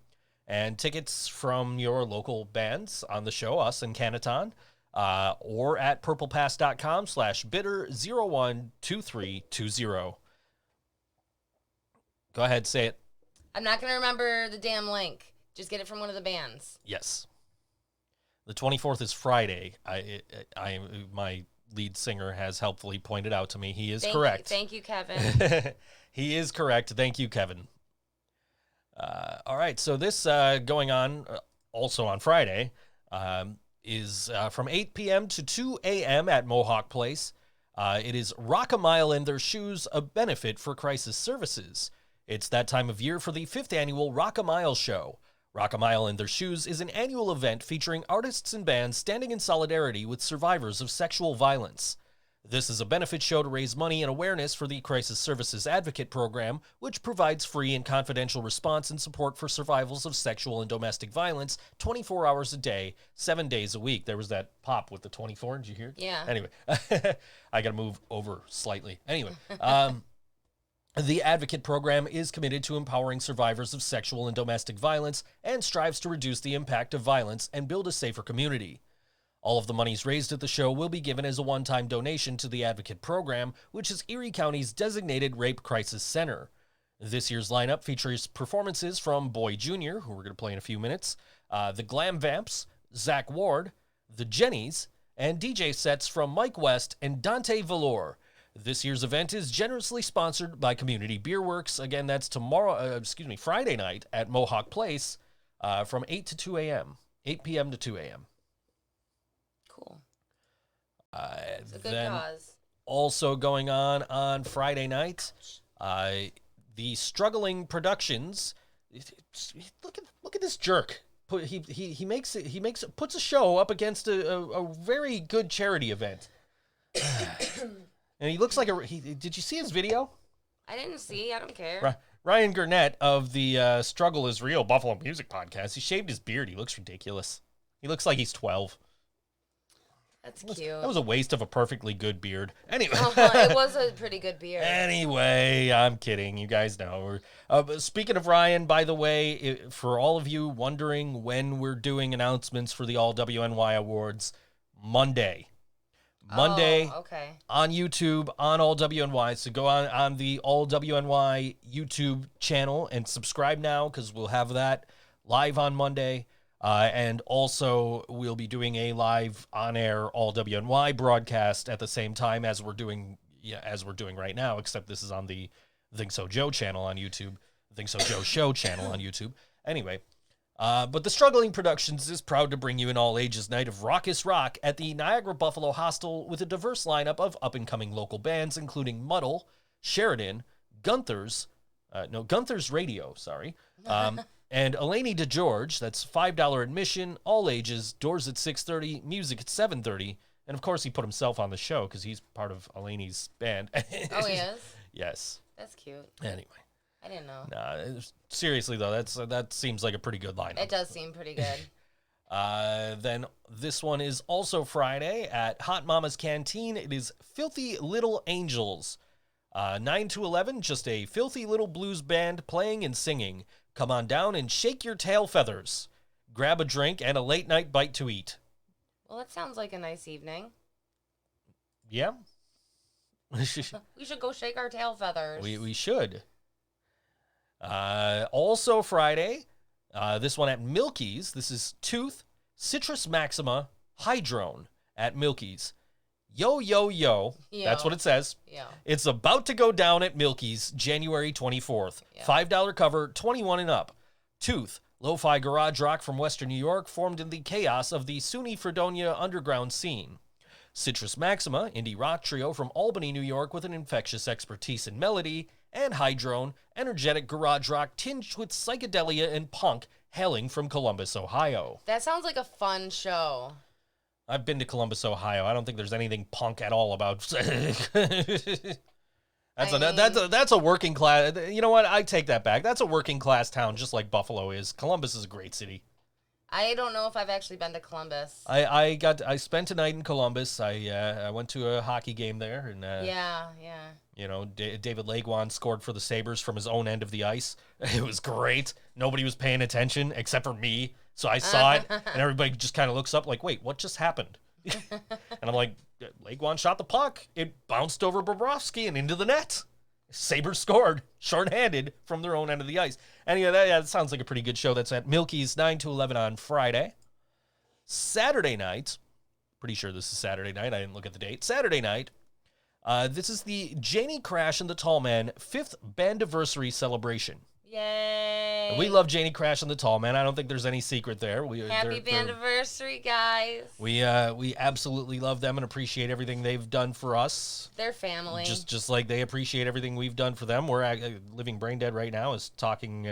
And tickets from your local bands on the show, us and Kanuton, or at purplepass.com/bitter012320. Go ahead, say it. I'm not going to remember the damn link. Just get it from one of the bands. Yes. The 24th is Friday. My lead singer has helpfully pointed out to me he is correct. Thank you, Kevin. He is correct. Thank you, Kevin. All right, so this going on also on Friday is from 8 p.m. to 2 a.m. at Mohawk Place. It is Rock a Mile in Their Shoes, a benefit for crisis services. It's that time of year for the 5th annual Rock a Mile show. Rock a Mile in Their Shoes is an annual event featuring artists and bands standing in solidarity with survivors of sexual violence. This is a benefit show to raise money and awareness for the Crisis Services Advocate Program, which provides free and confidential response and support for survivors of sexual and domestic violence 24 hours a day, 7 days a week. There was that pop with the 24. Did you hear it? Yeah. Anyway, I got to move over slightly. Anyway, the Advocate Program is committed to empowering survivors of sexual and domestic violence and strives to reduce the impact of violence and build a safer community. All of the monies raised at the show will be given as a one-time donation to the Advocate Program, which is Erie County's designated rape crisis center. This year's lineup features performances from Boy Jr., who we're going to play in a few minutes, the Glam Vamps, Zach Ward, the Jennies, and DJ sets from Mike West and Dante Valor. This year's event is generously sponsored by Community Beer Works. Again, that's Friday night at Mohawk Place from 8 to 2 a.m., 8 p.m. to 2 a.m. Cool. It's a good cause. Also going on Friday night, the Struggling Productions. Look at this jerk. He puts a show up against a very good charity event. And he looks like did you see his video? I didn't see. I don't care. Ryan Gurnett of the Struggle is Real Buffalo Music Podcast. He shaved his beard. He looks ridiculous. He looks like he's 12. That's cute. That was a waste of a perfectly good beard. Anyway. It was a pretty good beard. Anyway, I'm kidding. You guys know. But speaking of Ryan, by the way, for all of you wondering when we're doing announcements for the All WNY Awards, Monday. Okay. On YouTube, on All WNY. So go on the All WNY YouTube channel and subscribe now because we'll have that live on Monday. And also, we'll be doing a live on-air All WNY broadcast at the same time as we're doing right now, except this is on the ThinkSoJoE channel on YouTube, ThinkSoJoE Show channel on YouTube. Anyway, but the Struggling Productions is proud to bring you an all-ages night of raucous rock at the Niagara Buffalo Hostel with a diverse lineup of up-and-coming local bands, including Muddle, Sheridan, Gunther's Radio, and Eleni DeGeorge. That's $5 admission, all ages, doors at 6:30, music at 7:30, and of course he put himself on the show because he's part of Eleni's band. Oh, he is? Yes. That's cute. Anyway. I didn't know. Nah, seriously though, that seems like a pretty good lineup. It does seem pretty good. Then this one is also Friday at Hot Mama's Canteen. It is Filthy Little Angels. 9 to 11, just a filthy little blues band playing and singing. Come on down and shake your tail feathers. Grab a drink and a late night bite to eat. Well, that sounds like a nice evening. Yeah. We should go shake our tail feathers. We should. Also Friday, this one at Milky's. This is Tooth, Citrus Maxima, Hydrone at Milky's. Yo, yo, yo. That's what it says. Yeah. It's about to go down at Milky's January 24th. Yeah. $5 cover, 21 and up. Tooth, lo-fi garage rock from Western New York, formed in the chaos of the SUNY Fredonia underground scene. Citrus Maxima, indie rock trio from Albany, New York, with an infectious expertise in melody. And Hydrone, energetic garage rock tinged with psychedelia and punk, hailing from Columbus, Ohio. That sounds like a fun show. I've been to Columbus, Ohio. I don't think there's anything punk at all about. That's a working class. You know what? I take that back. That's a working class town, just like Buffalo is. Columbus is a great city. I don't know if I've actually been to Columbus. I spent a night in Columbus. I went to a hockey game there, and yeah. You know, David Laguan scored for the Sabres from his own end of the ice. It was great. Nobody was paying attention except for me. So I saw it, and everybody just kind of looks up like, wait, what just happened? And I'm like, Laguan shot the puck. It bounced over Bobrovsky and into the net. Sabres scored, shorthanded from their own end of the ice. Anyway, that sounds like a pretty good show. That's at Milky's, 9 to 11 on Friday. Saturday night, pretty sure this is Saturday night. I didn't look at the date. Saturday night, this is the Janie Crash and the Tall Man 5th Bandiversary celebration. Yay. We love Janie Crash and the Tall Man. I don't think there's any secret there. Happy Bandiversary, guys. We absolutely love them and appreciate everything they've done for us. Their family. Just like they appreciate everything we've done for them. We're Living Brain Dead right now is talking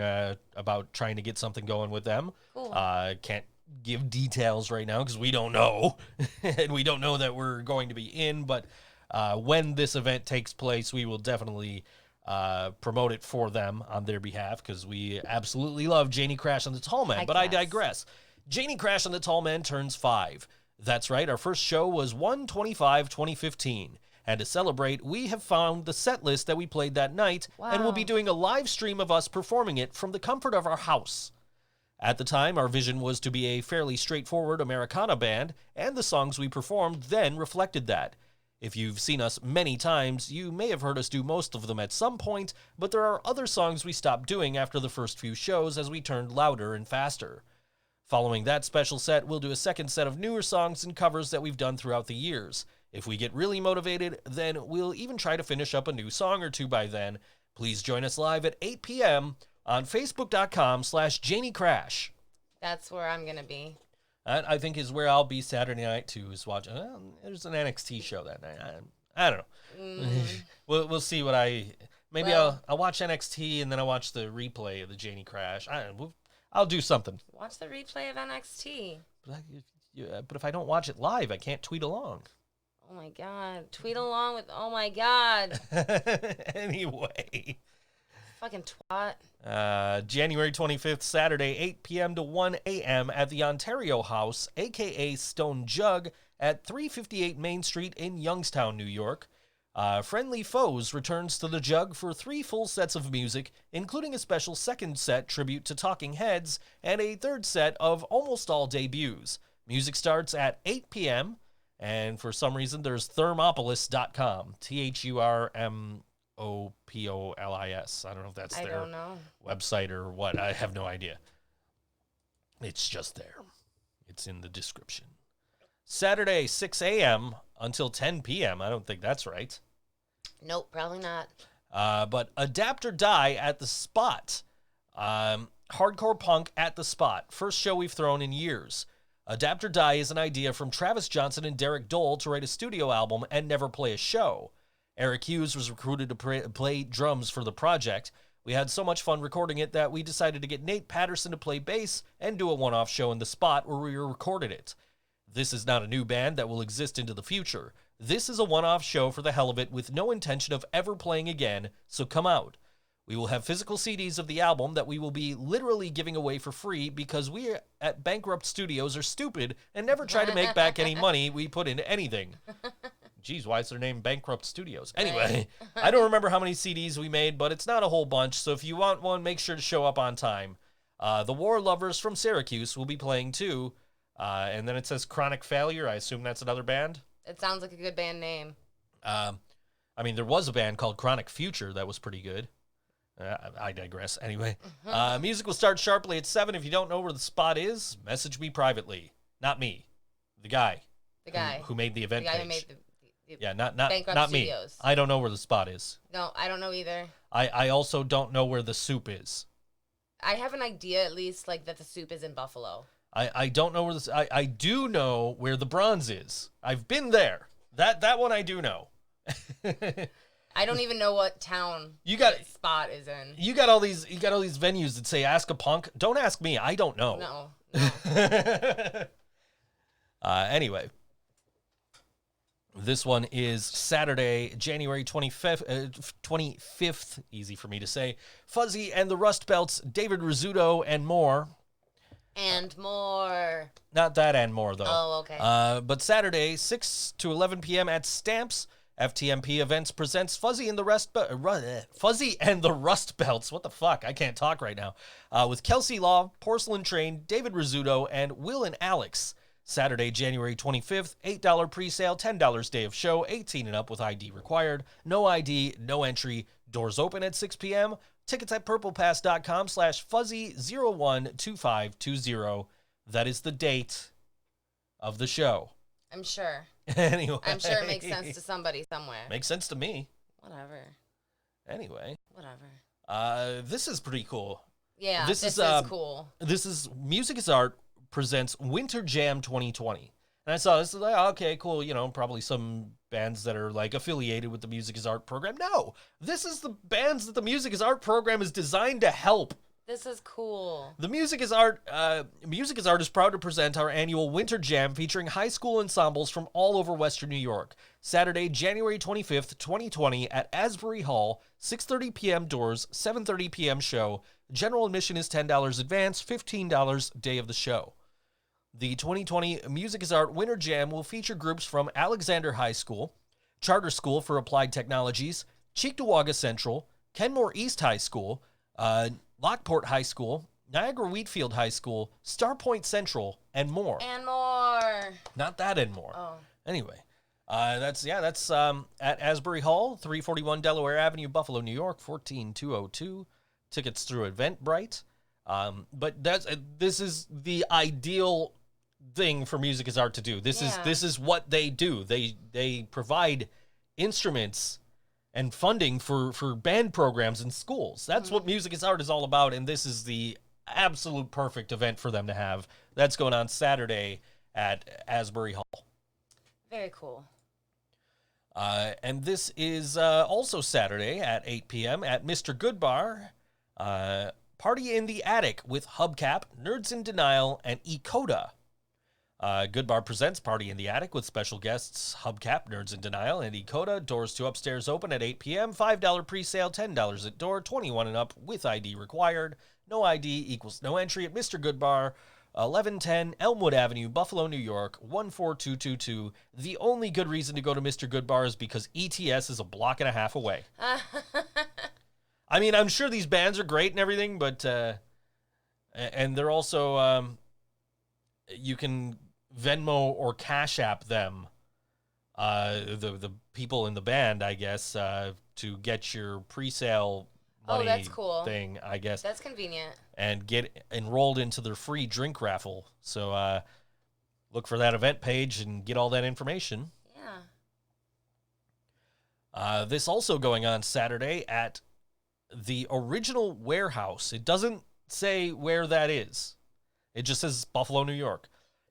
about trying to get something going with them. Cool. Can't give details right now because we don't know. And we don't know that we're going to be in. But when this event takes place, we will definitely promote it for them on their behalf because we absolutely love Janie Crash and the Tall Man. I digress. Janie Crash and the Tall Man turns 5. That's right, our first show was 1/25/2015. And to celebrate, we have found the set list that we played that night, and we'll be doing a live stream of us performing it from the comfort of our house. At the time, our vision was to be a fairly straightforward Americana band, and the songs we performed then reflected that. If you've seen us many times, you may have heard us do most of them at some point, but there are other songs we stopped doing after the first few shows as we turned louder and faster. Following that special set, we'll do a second set of newer songs and covers that we've done throughout the years. If we get really motivated, then we'll even try to finish up a new song or two by then. Please join us live at 8 p.m. on Facebook.com/JanieCrash. That's where I'm going to be. That, I think, is where I'll be Saturday night, too, is watching. There's an NXT show that night. I don't know. We'll see what I'll watch NXT, and then I'll watch the replay of the Janie Crash. I'll do something. Watch the replay of NXT. But if I don't watch it live, I can't tweet along. Oh, my God. Tweet along with, oh, my God. Anyway. Fucking twat. January 25th, Saturday, 8 p.m. to 1 a.m. at the Ontario House, a.k.a. Stone Jug, at 358 Main Street in Youngstown, New York. Friendly Foes returns to the Jug for 3 full sets of music, including a special second set tribute to Talking Heads and a third set of almost all debuts. Music starts at 8 p.m., and for some reason there's thermopolis.com, THURMOPOLIS. I don't know if that's their website or what. I have no idea. It's just there. It's in the description. Saturday, 6 a.m. until 10 p.m. I don't think that's right. Nope, probably not. But Adapt or Die at the Spot. Hardcore punk at the Spot. First show we've thrown in years. Adapt or Die is an idea from Travis Johnson and Derek Dole to write a studio album and never play a show. Eric Hughes was recruited to play drums for the project. We had so much fun recording it that we decided to get Nate Patterson to play bass and do a one-off show in the spot where we recorded it. This is not a new band that will exist into the future. This is a one-off show for the hell of it with no intention of ever playing again, so come out. We will have physical CDs of the album that we will be literally giving away for free because we at Bankrupt Studios are stupid and never try to make back any money we put into anything. Geez, why is their name Bankrupt Studios? Anyway, I don't remember how many CDs we made, but it's not a whole bunch, so if you want one, make sure to show up on time. The War Lovers from Syracuse will be playing too, and then it says Chronic Failure. I assume that's another band? It sounds like a good band name. I mean, there was a band called Chronic Future that was pretty good. I digress. Anyway, music will start sharply at 7. If you don't know where the spot is, message me privately. Not me. The guy. Who made the event the guy page. Who made the yeah, not Bankrupt me. Studios. I don't know where the spot is. No, I don't know either. I also don't know where the soup is. I have an idea, at least, like that the soup is in Buffalo. I don't know where this. I do know where the bronze is. I've been there. That one I do know. I don't even know what town that spot is in. You got all these venues that say ask a punk. Don't ask me. I don't know. No. Anyway, this one is Saturday, January 25th. Easy for me to say. Fuzzy and the Rust Belts, David Rizzuto, and more. And more. Not that and more, though. Oh, okay. But Saturday, 6 to 11 p.m. at Stamps. FTMP Events presents Fuzzy and the Rust Belts. What the fuck? I can't talk right now. With Kelsey Law, Porcelain Train, David Rizzuto, and Will and Alex. Saturday, January 25th, $8 pre-sale, $10 day of show, 18 and up with ID required. No ID, no entry. Doors open at 6 p.m. Tickets at purplepass.com/fuzzy012520. That is the date of the show. I'm sure. Anyway. I'm sure it makes sense to somebody somewhere. Makes sense to me. Whatever. Anyway. Whatever. This is pretty cool. Yeah, this is cool. This is Music is Art presents Winter Jam 2020. And I saw this, like, okay, cool, you know, probably some bands that are, like, affiliated with the Music is Art program. No, this is the bands that the Music is Art program is designed to help. This is cool. The Music is Art is proud to present our annual Winter Jam featuring high school ensembles from all over Western New York. Saturday, January 25th, 2020 at Asbury Hall, 6:30 p.m. doors, 7:30 p.m. show. General admission is $10 advance, $15 day of the show. The 2020 Music is Art Winter Jam will feature groups from Alexander High School, Charter School for Applied Technologies, Cheektowaga Central, Kenmore East High School, Lockport High School, Niagara Wheatfield High School, Starpoint Central, and more. And more. Not that and more. Oh. Anyway, that's at Asbury Hall, 341 Delaware Avenue, Buffalo, New York, 14202. Tickets through Eventbrite. But this is the ideal thing for Music is Art to do. This is what they do. They provide instruments and funding for band programs in schools. That's what Music is Art is all about, and this is the absolute perfect event for them to have. That's going on Saturday at Asbury Hall. Very cool. And this is also Saturday at 8 p.m. at Mr. Goodbar. Party in the Attic with Hubcap, Nerds in Denial, and Ecoda. Goodbar presents Party in the Attic with special guests Hubcap, Nerds in Denial, and Ecoda. Doors to upstairs open at 8 p.m. $5 pre-sale, $10 at door, 21 and up with ID required. No ID equals no entry at Mr. Goodbar. 1110 Elmwood Avenue, Buffalo, New York, 14222. The only good reason to go to Mr. Goodbar is because ETS is a block and a half away. I mean, I'm sure these bands are great and everything, but and they're also you can Venmo or Cash App them, the people in the band, I guess, to get your pre-sale money that's cool. thing, I guess. That's convenient. And get enrolled into their free drink raffle. So look for that event page and get all that information. Yeah. This also going on Saturday at the Original Warehouse. It doesn't say where that is. It just says Buffalo, New York.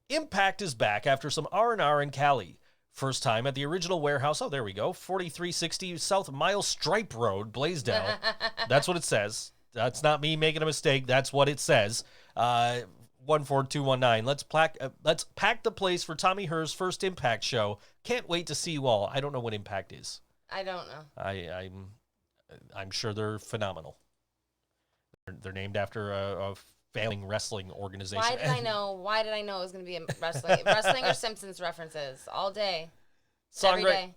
Impact is back after some R&R in Cali. First time at the Original Warehouse. Oh, there we go. 4360 South Mile Stripe Road, Blaisdell. That's what it says. That's not me making a mistake. That's what it says. 14219. Let's pack the place for Tommy Herr's first Impact show. Can't wait to see you all. I don't know what Impact is. I don't know. I'm sure they're phenomenal. They're named after a failing wrestling organization. Why did I know? Why did I know it was going to be a wrestling or Simpsons references all day, every day?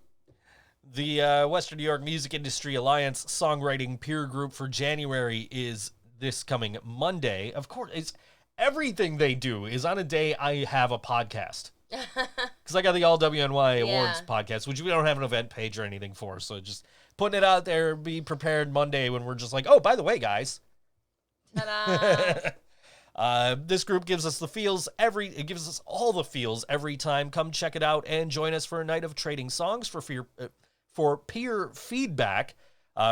The Western New York Music Industry Alliance Songwriting Peer Group for January is this coming Monday. Of course, everything they do is on a day I have a podcast. Because I got the All WNY Awards podcast, which we don't have an event page or anything for. So just putting it out there, be prepared Monday when we're just like, oh, by the way, guys. Ta-da! This group gives us the feels it gives us all the feels every time. Come check it out and join us for a night of trading songs for peer feedback.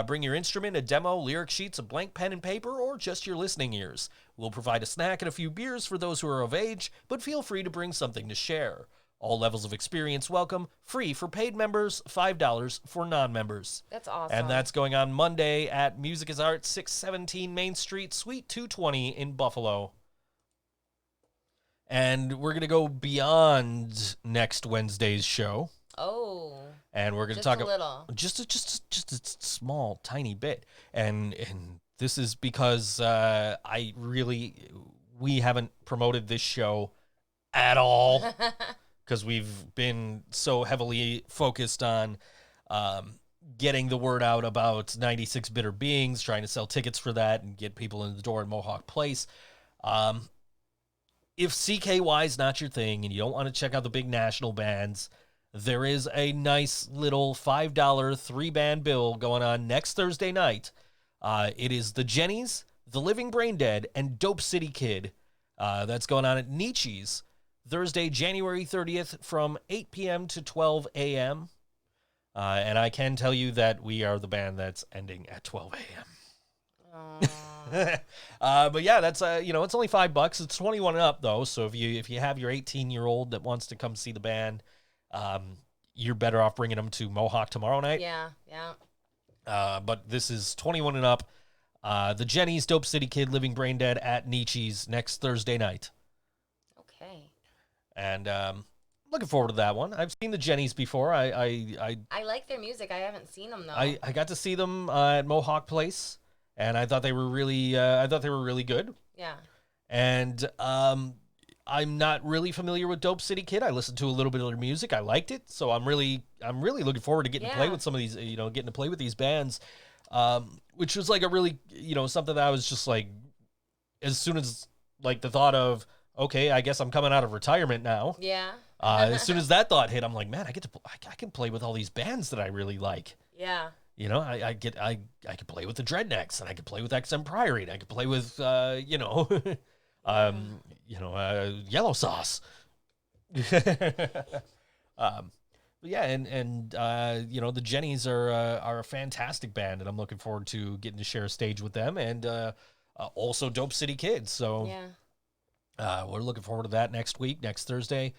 Bring your instrument, a demo, lyric sheets, a blank pen and paper, or just your listening ears. We'll provide a snack and a few beers for those who are of age, but feel free to bring something to share. All levels of experience welcome, free for paid members, $5 for non-members. That's awesome. And that's going on Monday at Music is Art, 617 Main Street, Suite 220 in Buffalo. And we're going to go beyond next Wednesday's show. Oh. And we're going to Just talk a little. just a small, tiny bit. And this is because we haven't promoted this show at all. Because we've been so heavily focused on getting the word out about 96 Bitter Beings, trying to sell tickets for that and get people in the door at Mohawk Place. If CKY is not your thing and you don't want to check out the big national bands, there is a nice little $5 3-band bill going on next Thursday night. It is the Jennies, the Living Brain Dead, and Dope City Kid. That's going on at Nietzsche's. Thursday, January 30th from 8 p.m. to 12 a.m. And I can tell you that we are the band that's ending at 12 a.m. But yeah, that's it's only $5. It's 21 and up though. So if you have your 18-year-old that wants to come see the band, you're better off bringing them to Mohawk tomorrow night. Yeah. But this is 21 and up. The Jennies, Dope City Kid, Living Brain Dead at Nietzsche's next Thursday night. Okay. And looking forward to that one. I've seen the Jennies before. I like their music. I haven't seen them though. I got to see them at Mohawk Place, and I thought they were really good. Yeah. And I'm not really familiar with Dope City Kid. I listened to a little bit of their music. I liked it, so I'm really looking forward to getting to play with some of these. Getting to play with these bands, which was like a really something that I was just like, as soon as like the thought of, okay, I guess I'm coming out of retirement now. Yeah. As soon as that thought hit, I'm like, man, I can play with all these bands that I really like. Yeah. I could play with the Dreadnecks, and I could play with XM Priory, and I could play with Yellow Sauce. Yeah, and the Jennies are a fantastic band, and I'm looking forward to getting to share a stage with them, and also Dope City Kids. So we're looking forward to that next Thursday.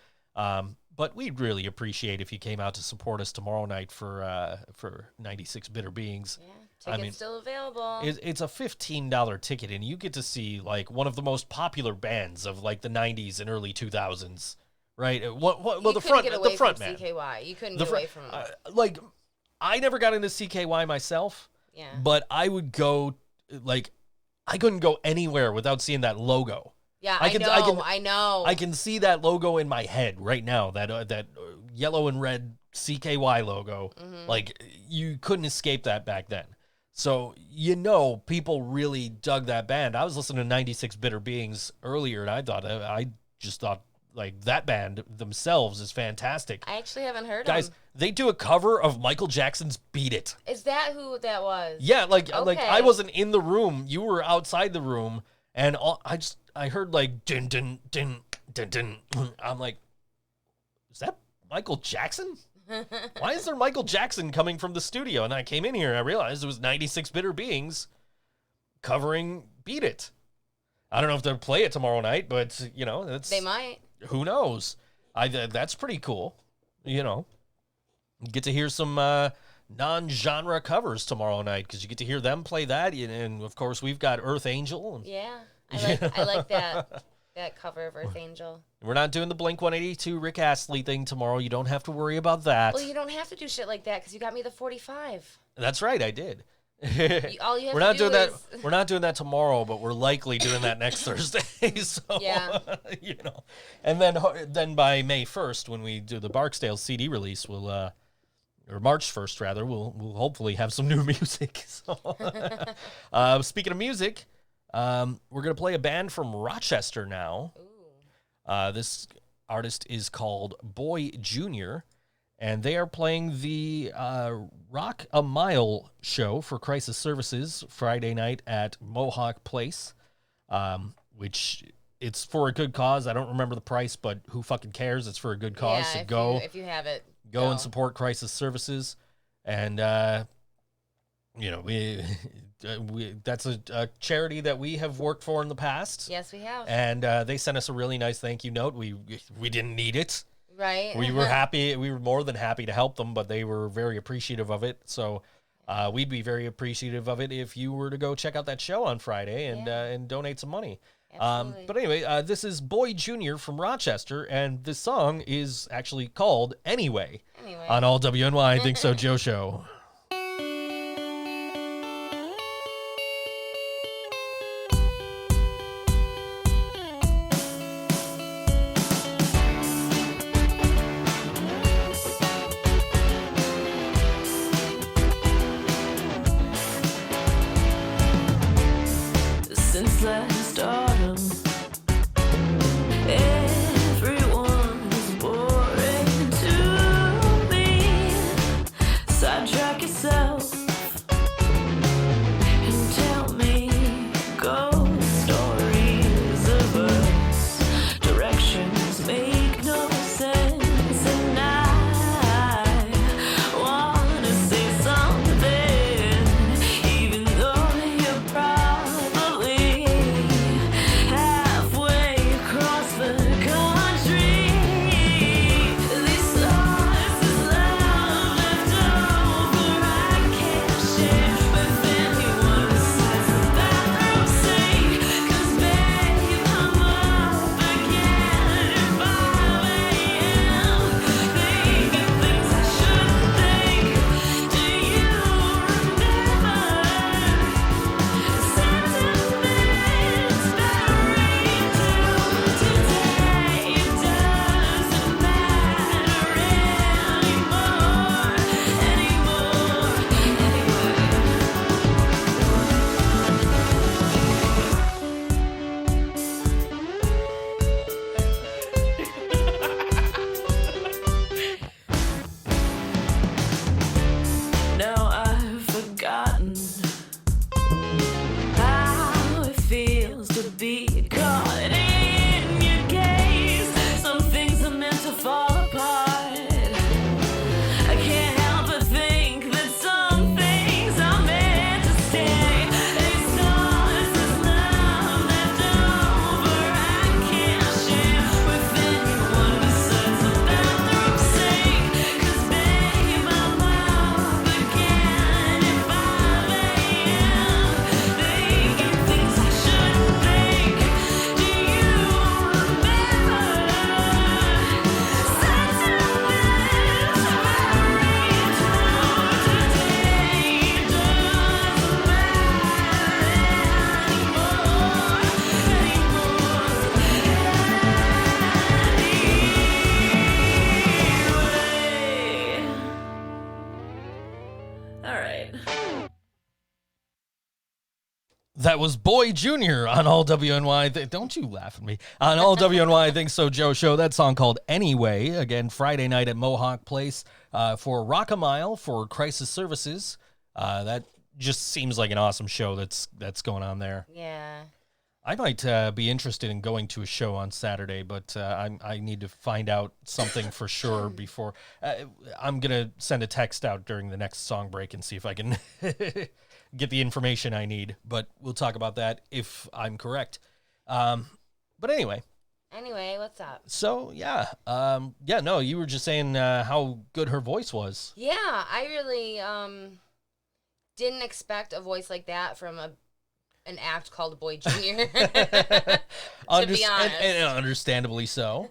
But we'd really appreciate if you came out to support us tomorrow night for 96 Bitter Beings. Yeah, tickets still available. It's a $15 ticket, and you get to see like one of the most popular bands of like the 90s and early 2000s. Right? Well, the front man. CKY. You couldn't get away from it. Like, I never got into CKY myself. Yeah. But I would go, like, I couldn't go anywhere without seeing that logo. Yeah, I I know. I can see that logo in my head right now. That yellow and red CKY logo. Mm-hmm. Like, you couldn't escape that back then. So, people really dug that band. I was listening to 96 Bitter Beings earlier, and I just thought, like, that band themselves is fantastic. I actually haven't heard Guys, them. they do a cover of Michael Jackson's Beat It. Is that who that was? Yeah, like Okay. I wasn't in the room. You were outside the room, and I heard, like, din, din, din, din, din. I'm like, is that Michael Jackson? Why is there Michael Jackson coming from the studio? And I came in here and I realized it was 96 Bitter Beings covering Beat It. I don't know if they'll play it tomorrow night, but, They might. who knows? That's pretty cool. You get to hear some non-genre covers tomorrow night because you get to hear them play that. And, of course, we've got Earth Angel. Yeah. I like that cover of Earth Angel. We're not doing the Blink-182 Rick Astley thing tomorrow. You don't have to worry about that. Well, you don't have to do shit like that because you got me the 45. That's right, I did. All you have We're to not do doing that. is... We're not doing that tomorrow, but we're likely doing that next Thursday. So, Yeah. And then by May 1st, when we do the Barksdale CD release, we'll or March 1st rather, we'll hopefully have some new music. So, speaking of music, we're gonna play a band from Rochester now. Ooh. This artist is called Boy Junior, and they are playing the Rock a Mile show for Crisis Services Friday night at Mohawk Place, which it's for a good cause. I don't remember the price, but who fucking cares? It's for a good cause. Yeah, So go if you have it. go and support Crisis Services, and we that's a charity that we have worked for in the past. Yes, we have. And they sent us a really nice thank you note. We didn't need it. Right. We were happy. We were more than happy to help them, but they were very appreciative of it. So we'd be very appreciative of it if you were to go check out that show on Friday and donate some money. Absolutely. But anyway, this is Boy Junior from Rochester, and this song is actually called Anyway. On all WNY Think So Joe Show. Since last autumn, everyone is boring to me. Sidetrack yourself and tell me ghost stories of us. Directions make no sense, and I wanna say something, even though you're probably That was Boy Jr. on All WNY. Don't you laugh at me. On All WNY Think So Joe show. That song called Anyway. Again, Friday night at Mohawk Place for Rock a Mile for Crisis Services. That just seems like an awesome show that's going on there. Yeah. I might be interested in going to a show on Saturday, but I need to find out something for sure before. I'm going to send a text out during the next song break and see if I can get the information I need, but we'll talk about that if I'm correct. But anyway. Anyway, what's up? So, yeah. No, you were just saying how good her voice was. Yeah, I really didn't expect a voice like that from an act called Boy Jr. to be honest. And understandably so.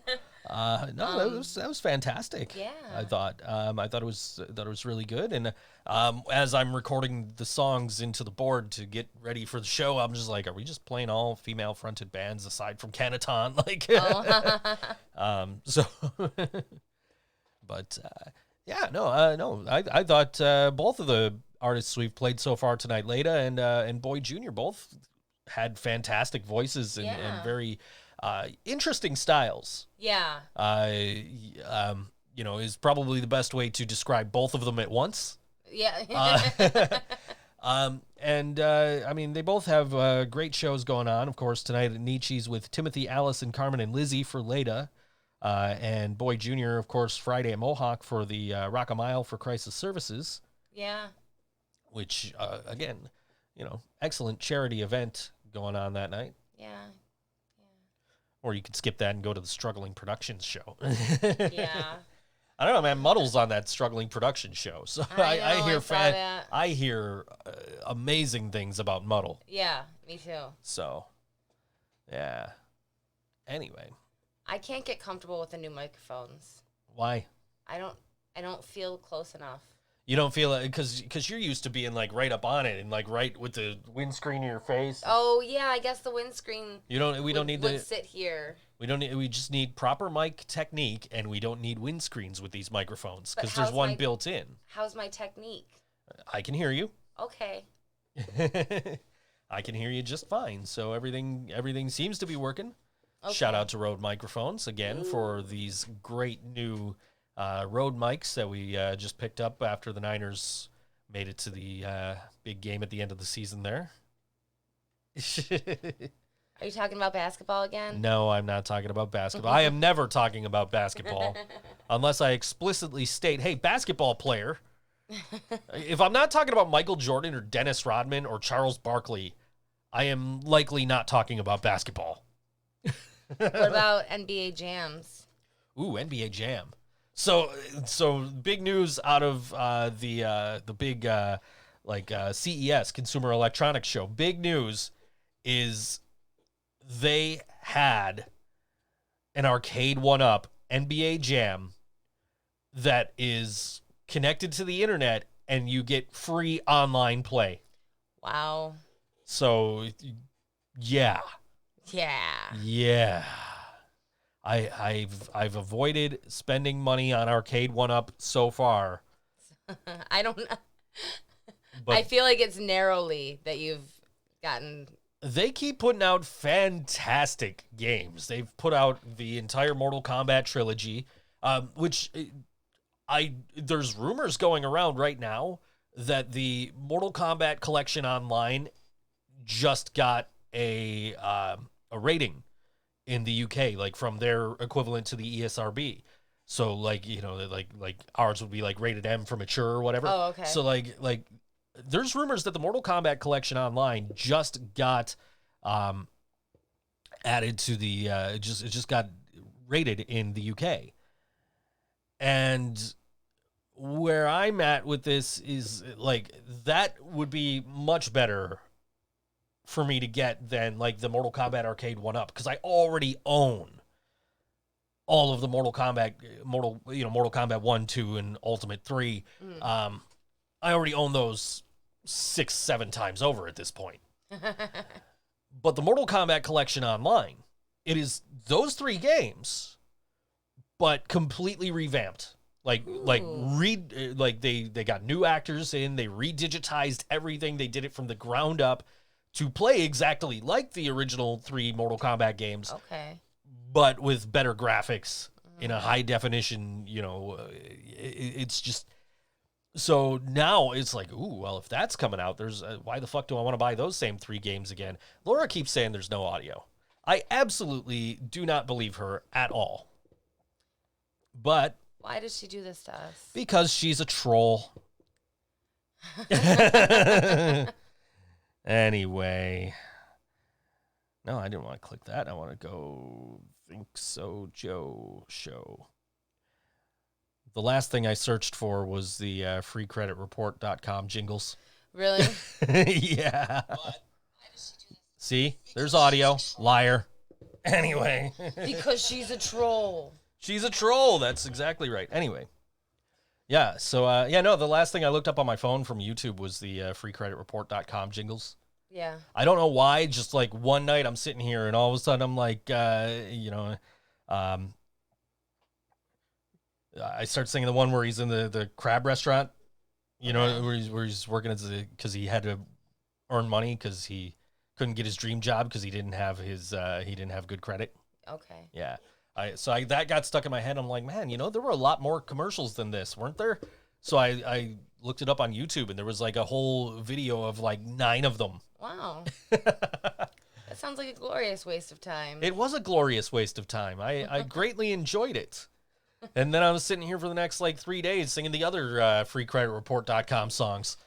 That was fantastic. Yeah, I thought it was really good. And as I'm recording the songs into the board to get ready for the show, I'm just like, are we just playing all female fronted bands aside from Kanuton? Like, but I thought both of the artists we've played so far tonight, Leyda and Boy Jr., both had fantastic voices and very interesting styles. Yeah. Is probably the best way to describe both of them at once. Yeah. They both have great shows going on. Of course, tonight at Nietzsche's with Timothy, Allison, Carmen, and Lizzie for Leyda. And Boy Jr., of course, Friday at Mohawk for the Rock a Mile for Crisis Services. Yeah. Which, again, excellent charity event going on that night. Yeah. Or you could skip that and go to the Struggling Productions show. Yeah. I don't know, man. Muddle's on that Struggling Production show, so I hear amazing things about Muddle. Yeah, me too. So, yeah. Anyway, I can't get comfortable with the new microphones. Why? I don't feel close enough. You don't feel it because you're used to being like right up on it and like right with the windscreen in your face. Oh yeah, I guess the windscreen. We don't need to sit here. We just need proper mic technique, and we don't need windscreens with these microphones because there's one built in. How's my technique? I can hear you. Okay. I can hear you just fine. So everything seems to be working. Okay. Shout out to Rode Microphones again for these great new Rode mics that we just picked up after the Niners made it to the big game at the end of the season there. Are you talking about basketball again? No, I'm not talking about basketball. I am never talking about basketball unless I explicitly state, hey, basketball player. If I'm not talking about Michael Jordan or Dennis Rodman or Charles Barkley, I am likely not talking about basketball. What about NBA jams? Ooh, NBA Jam. So big news out of the big CES, Consumer Electronics Show. Big news is they had an arcade 1-up NBA Jam that is connected to the internet, and you get free online play. Wow. So, yeah. Yeah. I've avoided spending money on arcade 1-up so far. I don't know. But I feel like it's narrowly that you've gotten. they keep putting out fantastic games. They've put out the entire Mortal Kombat trilogy, which there's rumors going around right now that the Mortal Kombat Collection Online just got a rating in the UK, like from their equivalent to the ESRB. So like, you know, like ours would be like rated M for mature or whatever. Oh, okay. So like there's rumors that the Mortal Kombat Collection Online just got added to the it just got rated in the UK. And where I'm at with this is like that would be much better for me to get than like the Mortal Kombat Arcade 1-up, because I already own all of the Mortal Kombat 1, 2, and Ultimate 3. I already own those 6-7 times over at this point. But the Mortal Kombat Collection Online, it is those 3 games, but completely revamped. They got new actors in, they redigitized everything, they did it from the ground up to play exactly like the original 3 Mortal Kombat games, Okay. but with better graphics in a high definition, it's just, so now it's like, ooh, well, if that's coming out, there's, why the fuck do I want to buy those same 3 games again? Laura keeps saying there's no audio. I absolutely do not believe her at all. But Why does she do this to us? because she's a troll. Anyway. No, I didn't want to click that. I want to go ThinkSoJoE show. The last thing I searched for was the freecreditreport.com jingles. Really? Yeah. See? There's audio. Liar. Anyway. Because she's a troll. She's a troll. That's exactly right. Anyway. Yeah, so, the last thing I looked up on my phone from YouTube was the freecreditreport.com jingles. Yeah. I don't know why, just like one night I'm sitting here and all of a sudden I'm like, I start singing the one where he's in the crab restaurant, where he's working because he had to earn money because he couldn't get his dream job because he didn't have good credit. Okay. Yeah. That got stuck in my head. I'm like, man, there were a lot more commercials than this, weren't there? So I looked it up on YouTube and there was like a whole video of like 9 of them. Wow. That sounds like a glorious waste of time. It was a glorious waste of time. I greatly enjoyed it. And then I was sitting here for the next like 3 days singing the other freecreditreport.com songs.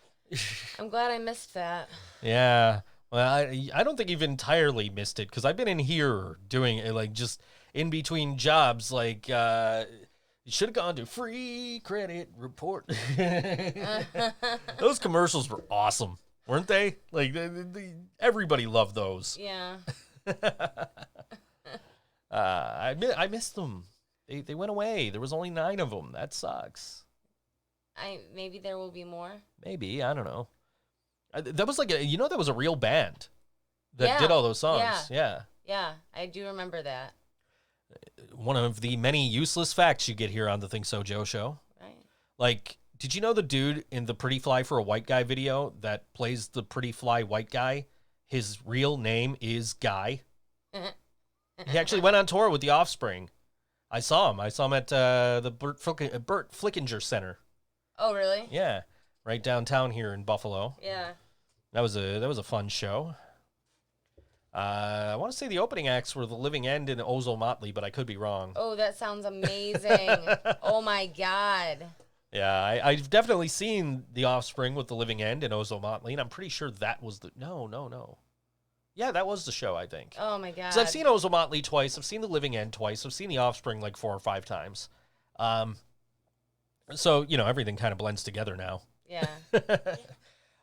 I'm glad I missed that. Yeah. Well, I don't think you've entirely missed it because I've been in here doing it like just in between jobs. Like, you should have gone to Free Credit Report. Those commercials were awesome, weren't they? Like, everybody loved those. Yeah. I missed them. They went away. There was only 9 of them. That sucks. Maybe there will be more. Maybe. I don't know. That was like that was a real band that did all those songs. Yeah. Yeah, I do remember that. One of the many useless facts you get here on the ThinkSoJoE show. Right. Like, did you know the dude in the Pretty Fly for a White Guy video that plays the Pretty Fly White Guy, his real name is Guy? He actually went on tour with The Offspring. I saw him at the Burt Flickinger Center. Oh, really? Yeah, right downtown here in Buffalo. Yeah. That was a fun show. I want to say the opening acts were The Living End and Ozo Motley, but I could be wrong. Oh, that sounds amazing. Oh, my God. Yeah, I've definitely seen The Offspring with The Living End and Ozo Motley, and I'm pretty sure that was the... No. Yeah, that was the show, I think. Oh, my God. So I've seen Ozo Motley twice. I've seen The Living End twice. I've seen The Offspring like 4 or 5 times. So, everything kind of blends together now. Yeah.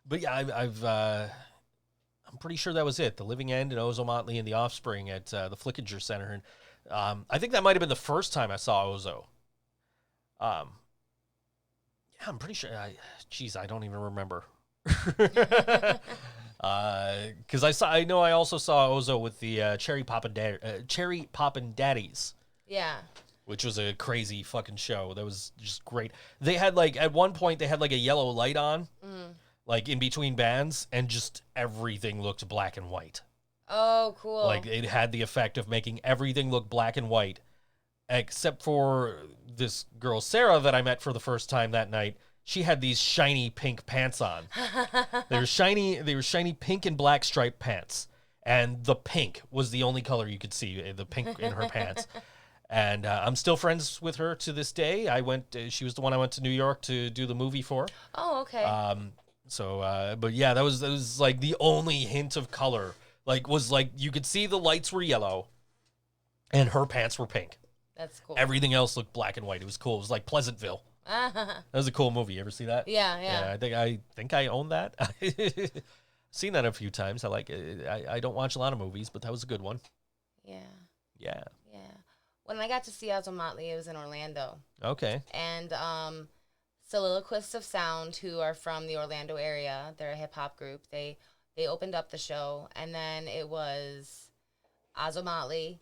But yeah, I'm pretty sure that was it. The Living End and Ozo Motley and The Offspring at the Flickinger Center. And I think that might have been the first time I saw Ozo. Yeah, I'm pretty sure. I don't even remember. Because I know I also saw Ozo with the Cherry Poppin' Daddies. Yeah. Which was a crazy fucking show. That was just great. They had like, at one point, they had like a yellow light on, like in between bands, and just everything looked black and white. Oh, cool. Like it had the effect of making everything look black and white, except for this girl, Sarah, that I met for the first time that night. She had these shiny pink pants on. They were shiny pink and black striped pants. And the pink was the only color you could see, the pink in her pants. And I'm still friends with her to this day. She was the one I went to New York to do the movie for. Oh, okay. But yeah, that was like the only hint of color. Like, was like, you could see the lights were yellow and her pants were pink. That's cool. Everything else looked black and white. It was cool. It was like Pleasantville. That was a cool movie. You ever see that? Yeah. I think I own that. Seen that a few times. I like it. I don't watch a lot of movies, but that was a good one. Yeah. When I got to see Ozo Motley, it was in Orlando. Okay. And Soliloquists of Sound, who are from the Orlando area, they're a hip-hop group. They opened up the show, and then it was Ozo Motley,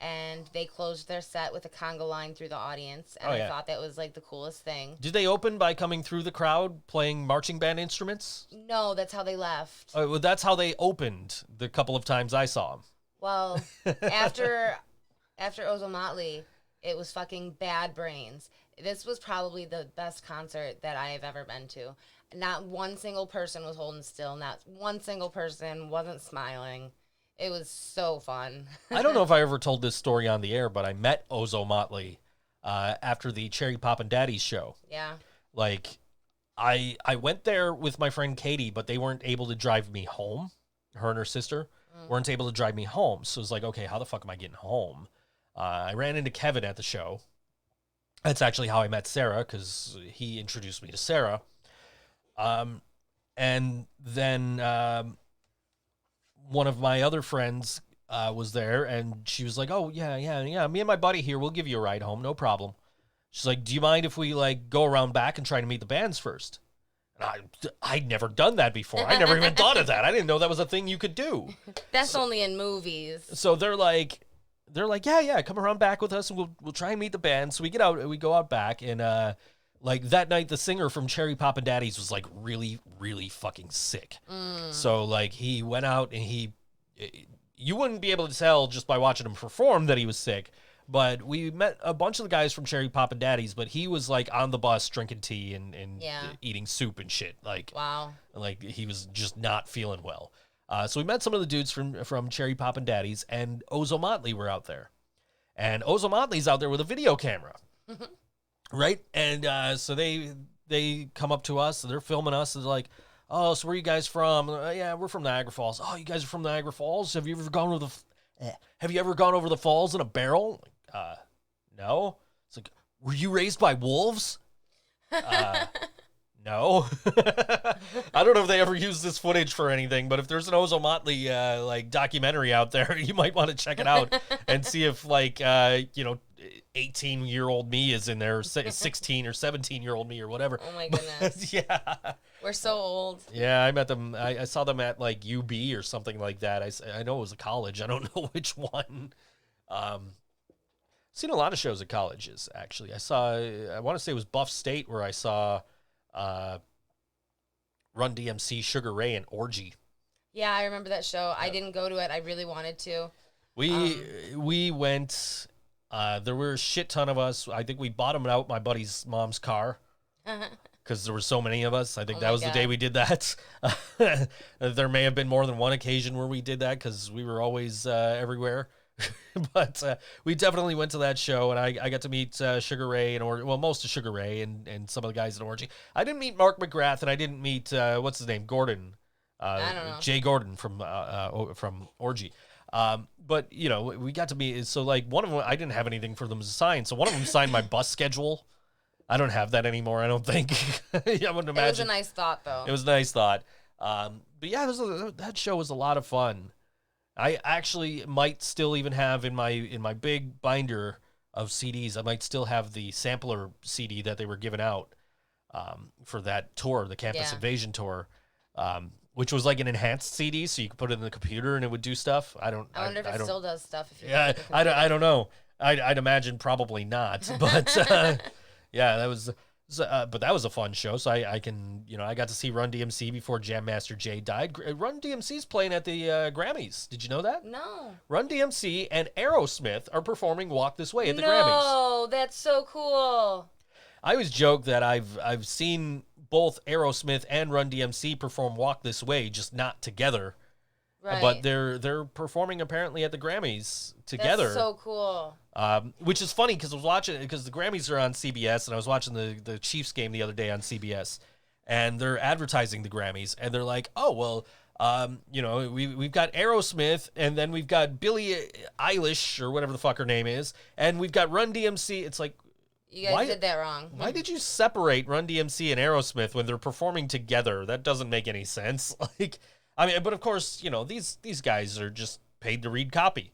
and they closed their set with a conga line through the audience, and Oh, I yeah. thought that was like the coolest thing. Did they open by coming through the crowd playing marching band instruments? No, that's how they left. Well, that's how they opened the couple of times I saw them. Well, after Ozo Motley, it was fucking Bad Brains. This was probably the best concert that I have ever been to. Not one single person was holding still. Not one single person wasn't smiling. It was so fun. I don't know if I ever told this story on the air, but I met Ozo Motley after the Cherry Poppin' Daddies show. Yeah. Like, I went there with my friend Katie, but they weren't able to drive me home. Her and her sister weren't able to drive me home. So it was like, okay, how the fuck am I getting home? I ran into Kevin at the show. That's actually how I met Sarah, because he introduced me to Sarah. And then one of my other friends was there, and she was like, oh, yeah, me and my buddy here, we'll give you a ride home, no problem. She's like, do you mind if we, like, go around back and try to meet the bands first? And I'd never done that before. I never even thought of that. I didn't know that was a thing you could do. That's only in movies. So they're like, yeah, come around back with us, and we'll try and meet the band. So we go out back, and like that night, the singer from Cherry Poppin' Daddies was like really, really fucking sick. So like he went out, and you wouldn't be able to tell just by watching him perform that he was sick. But we met a bunch of the guys from Cherry Poppin' Daddies, but he was like on the bus drinking tea and eating soup and shit. Like, wow. Like he was just not feeling well. So we met some of the dudes from Cherry Poppin' Daddies, and Ozo Motley were out there. And Ozo Motley's out there with a video camera. Right? And so they come up to us, and they're filming us, and they're like, oh, so where are you guys from? Yeah, we're from Niagara Falls. Oh, you guys are from Niagara Falls? Have you ever gone over the falls in a barrel? No. It's like, were you raised by wolves? No. I don't know if they ever use this footage for anything, but if there's an Ozo Motley like documentary out there, you might want to check it out and see if 18-year-old me is in there, 16 or 17-year-old me or whatever. Oh my goodness. Yeah. We're so old. Yeah, I met them. I saw them at like UB or something like that. I know it was a college. I don't know which one. Seen a lot of shows at colleges, actually. I want to say it was Buff State where I saw Run DMC, Sugar Ray, and Orgy. Yeah, I remember that show. I didn't go to it. I really wanted to. We went. There were a shit ton of us. I think we bottomed out my buddy's mom's car because there were so many of us. I think that was the day we did that. There may have been more than one occasion where we did that because we were always everywhere. But we definitely went to that show, and I got to meet Sugar Ray and most of Sugar Ray and some of the guys at Orgy. I didn't meet Mark McGrath, and I didn't meet what's his name, Gordon. I don't know. Jay Gordon from Orgy. But we got to meet. So like one of them, I didn't have anything for them to sign. So one of them signed my bus schedule. I don't have that anymore. I don't think. I wouldn't imagine. It was a nice thought, though. It was a nice thought. But yeah, that show was a lot of fun. I actually might still even have in my big binder of CDs, I might still have the sampler CD that they were giving out for that tour, the Campus Invasion tour, which was like an enhanced CD, so you could put it in the computer and it would do stuff. I wonder if it still does stuff. If you I don't know. I'd imagine probably not, but yeah, that was. But that was a fun show, so I got to see Run DMC before Jam Master Jay died. Run DMC's playing at the Grammys. Did you know that? No. Run DMC and Aerosmith are performing Walk This Way at the Grammys. No, that's so cool. I always joke that I've seen both Aerosmith and Run DMC perform Walk This Way, just not together. Right. But they're performing apparently at the Grammys together. That's so cool. Which is funny because I was watching because the Grammys are on CBS, and I was watching the Chiefs game the other day on CBS, and they're advertising the Grammys, and they're like, oh well, we've got Aerosmith, and then we've got Billie Eilish or whatever the fuck her name is, and we've got Run DMC. It's like, you guys did that wrong. Why did you separate Run DMC and Aerosmith when they're performing together? That doesn't make any sense. Like. I mean, but of course, these guys are just paid to read copy.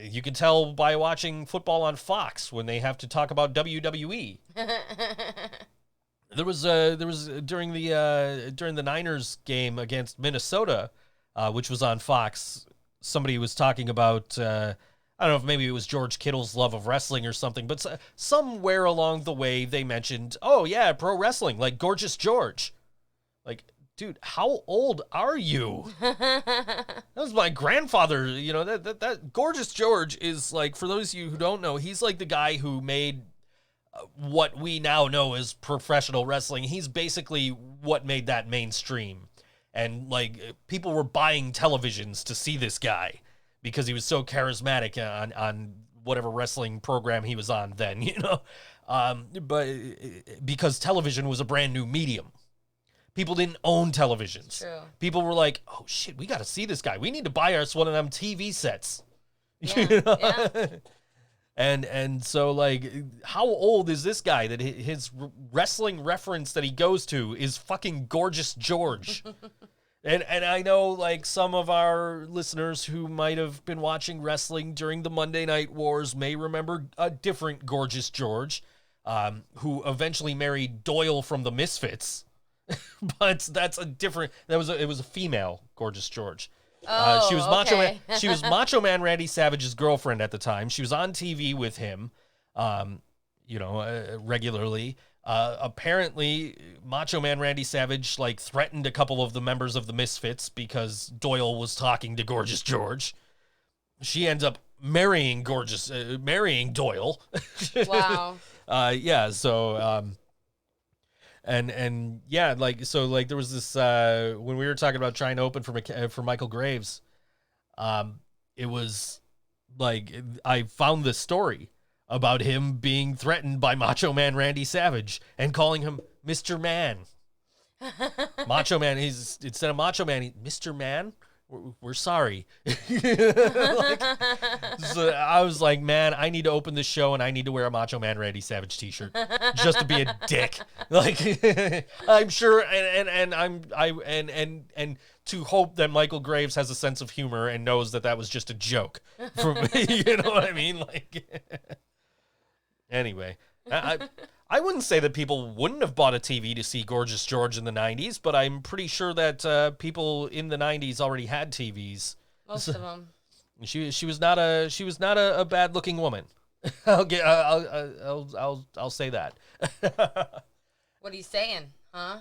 You can tell by watching football on Fox when they have to talk about WWE. There was during the Niners game against Minnesota, which was on Fox. Somebody was talking about. I I don't know if maybe it was George Kittle's love of wrestling or something, but somewhere along the way they mentioned, oh yeah, pro wrestling, like Gorgeous George. Like, dude, how old are you? That was my grandfather. You know, that Gorgeous George is like, for those of you who don't know, he's like the guy who made what we now know as professional wrestling. He's basically what made that mainstream. And like, people were buying televisions to see this guy because he was so charismatic on whatever wrestling program he was on then, you know? But because television was a brand new medium. People didn't own televisions. True. People were like, oh shit, we got to see this guy. We need to buy us one of them TV sets. Yeah, You know? yeah. And so, like, how old is this guy that his wrestling reference that he goes to is fucking Gorgeous George? And I know, like, some of our listeners who might have been watching wrestling during the Monday Night Wars may remember a different Gorgeous George, who eventually married Doyle from the Misfits. But that's a different. It was a female Gorgeous George. She was Macho Man. She was Macho Man Randy Savage's girlfriend at the time. She was on TV with him, regularly. Apparently, Macho Man Randy Savage like threatened a couple of the members of the Misfits because Doyle was talking to Gorgeous George. She ends up marrying Doyle. Wow. Yeah. So. And yeah, like, so like there was this, when we were talking about trying to open for Michael Graves, it was like, I found this story about him being threatened by Macho Man Randy Savage and calling him Mr. Man. Macho Man, instead of Macho Man, Mr. Man, we're sorry. Like, so I was like, man, I need to open this show and I need to wear a Macho Man Randy Savage t-shirt just to be a dick. Like, I'm sure, and to hope that Michael Graves has a sense of humor and knows that was just a joke. From you know what I mean? Like, anyway, I wouldn't say that people wouldn't have bought a TV to see Gorgeous George in the 90s, but I'm pretty sure that people in the 90s already had TVs. Most of them. She was not a bad looking woman. I'll say that. What are you saying, huh?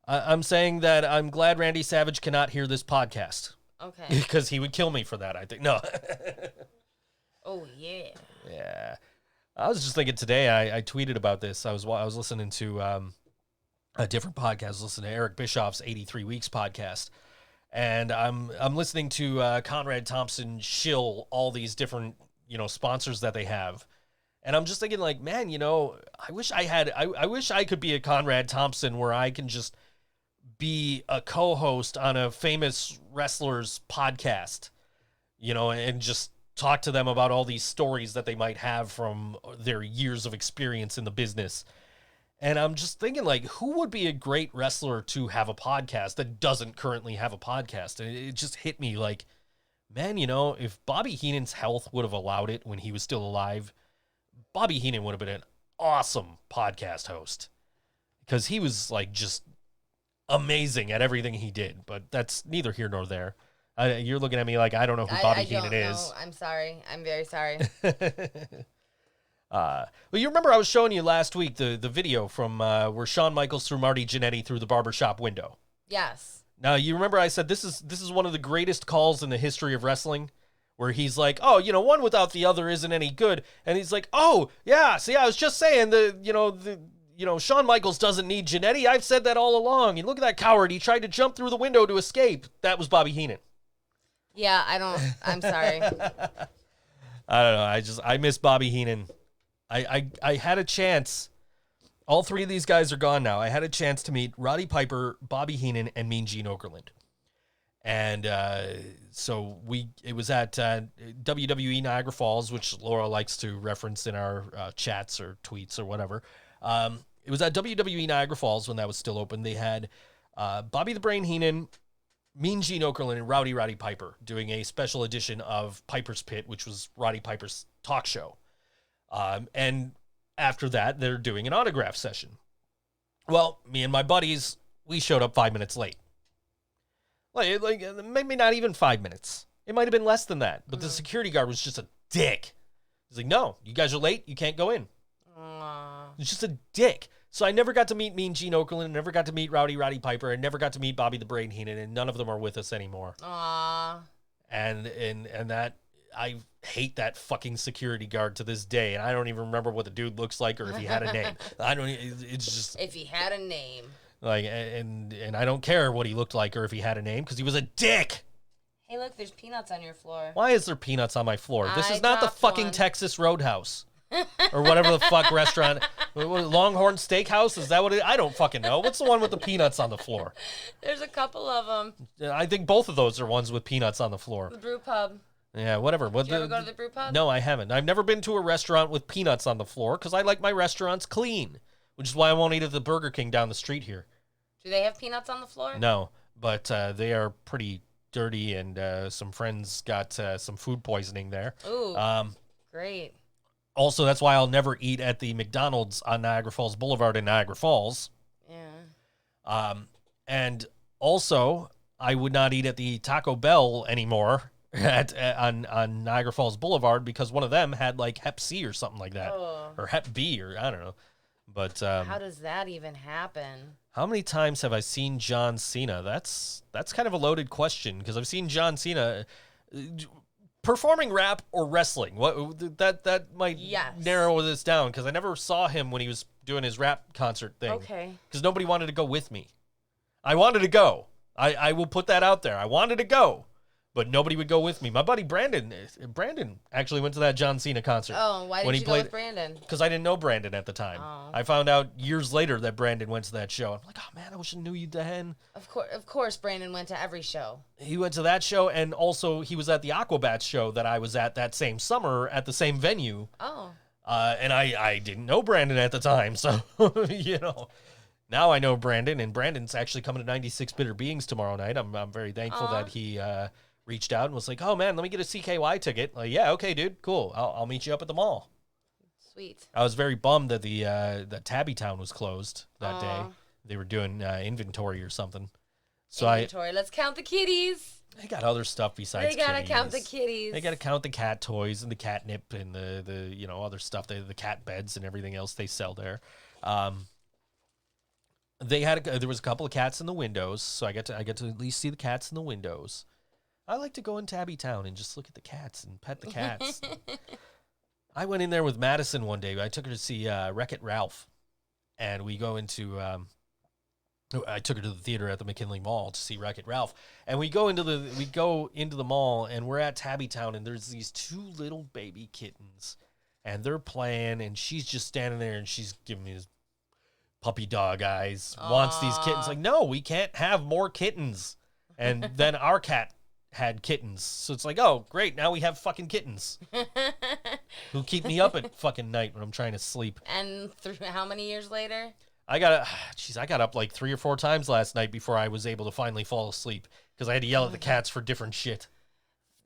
I'm saying that I'm glad Randy Savage cannot hear this podcast. Okay. Because he would kill me for that, I think. No. Oh yeah. Yeah. I was just thinking today, I tweeted about this. I was listening to a different podcast. I was listening to Eric Bischoff's 83 Weeks podcast. And I'm listening to Conrad Thompson shill all these different, sponsors that they have. And I'm just thinking like, man, I wish I could be a Conrad Thompson where I can just be a co-host on a famous wrestler's podcast, and just talk to them about all these stories that they might have from their years of experience in the business. And I'm just thinking, like, who would be a great wrestler to have a podcast that doesn't currently have a podcast? And it just hit me like, man, if Bobby Heenan's health would have allowed it when he was still alive, Bobby Heenan would have been an awesome podcast host because he was like just amazing at everything he did. But that's neither here nor there. You're looking at me like I don't know who Bobby Heenan is. I'm sorry. I'm very sorry. Well, you remember I was showing you last week the video from where Shawn Michaels threw Marty Jannetty through the barbershop window. Yes. Now, you remember I said this is one of the greatest calls in the history of wrestling, where he's like, oh, one without the other isn't any good. And he's like, oh, yeah, see, I was just saying Shawn Michaels doesn't need Jannetty. I've said that all along. And look at that coward. He tried to jump through the window to escape. That was Bobby Heenan. Yeah, I'm sorry. I don't know. I miss Bobby Heenan. I had a chance. All three of these guys are gone now. I had a chance to meet Roddy Piper, Bobby Heenan, and Mean Gene Okerlund. And so it was at WWE Niagara Falls, which Laura likes to reference in our chats or tweets or whatever. It was at WWE Niagara Falls when that was still open. They had Bobby the Brain Heenan, Mean Gene Okerlund, and Roddy Piper doing a special edition of Piper's Pit, which was Roddy Piper's talk show. And after that, they're doing an autograph session. Well, me and my buddies, we showed up 5 minutes late. Like maybe not even 5 minutes. It might have been less than that. But the security guard was just a dick. He's like, no, you guys are late. You can't go in. He's just a dick. So I never got to meet Mean Gene Okerlund, never got to meet Rowdy Piper, and never got to meet Bobby the Brain Heenan, and none of them are with us anymore. Aww. And that, I hate that fucking security guard to this day, and I don't even remember what the dude looks like or if he had a name. It's just... If he had a name. Like, and I don't care what he looked like or if he had a name, because he was a dick. Hey, look, there's peanuts on your floor. Why is there peanuts on my floor? This I is not the dropped fucking one. Texas Roadhouse. Or whatever the fuck restaurant. Longhorn Steakhouse? Is that what it... I don't fucking know. What's the one with the peanuts on the floor? There's a couple of them. I think both of those are ones with peanuts on the floor. The brew pub. Yeah, whatever. Did you ever go to the brew pub? No, I haven't. I've never been to a restaurant with peanuts on the floor because I like my restaurants clean, which is why I won't eat at the Burger King down the street here. Do they have peanuts on the floor? No, but they are pretty dirty, and some friends got some food poisoning there. Ooh, great. Also, that's why I'll never eat at the McDonald's on Niagara Falls Boulevard in Niagara Falls. Yeah. And also, I would not eat at the Taco Bell anymore on Niagara Falls Boulevard because one of them had like Hep C or something like that, or Hep B, or I don't know. But how does that even happen? How many times have I seen John Cena? That's kind of a loaded question because I've seen John Cena performing rap or wrestling. What that might narrow this down because I never saw him when he was doing his rap concert thing. Okay. Because nobody wanted to go with me. I wanted to go. I will put that out there. I wanted to go, but nobody would go with me. My buddy Brandon actually went to that John Cena concert. Oh, why did you go with Brandon? Because I didn't know Brandon at the time. Oh. I found out years later that Brandon went to that show. I'm like, oh man, I wish I knew you then. Of course, Brandon went to every show. He went to that show, and also he was at the Aquabats show that I was at that same summer at the same venue. Oh. And I didn't know Brandon at the time, so, you know. Now I know Brandon, and Brandon's actually coming to 96 Bitter Beings tomorrow night. I'm very thankful that he reached out and was like, oh, man, let me get a CKY ticket. Like, yeah, okay, dude, cool. I'll meet you up at the mall. Sweet. I was very bummed that that Tabby Town was closed that day. They were doing inventory or something. So inventory. Let's count the kitties. They got other stuff besides They gotta kitties. count the kitties. They gotta count the cat toys and the catnip and the other stuff. The cat beds and everything else they sell there. There was a couple of cats in the windows, so I get to at least see the cats in the windows. I like to go in Tabby Town and just look at the cats and pet the cats. I went in there with Madison one day. I took her to see Wreck-It Ralph, and we go into. I took her to the theater at the McKinley Mall to see Wreck-It Ralph, and we go into the mall, and we're at Tabby Town, and there's these two little baby kittens, and they're playing, and she's just standing there, and she's giving me this puppy dog eyes. Wants these kittens. Like, no, we can't have more kittens. And then our cat had kittens, so it's like, oh, great, now we have fucking kittens who keep me up at fucking night when I'm trying to sleep. And how many years later? I got up like 3 or 4 times last night before I was able to finally fall asleep because I had to yell at the cats for different shit.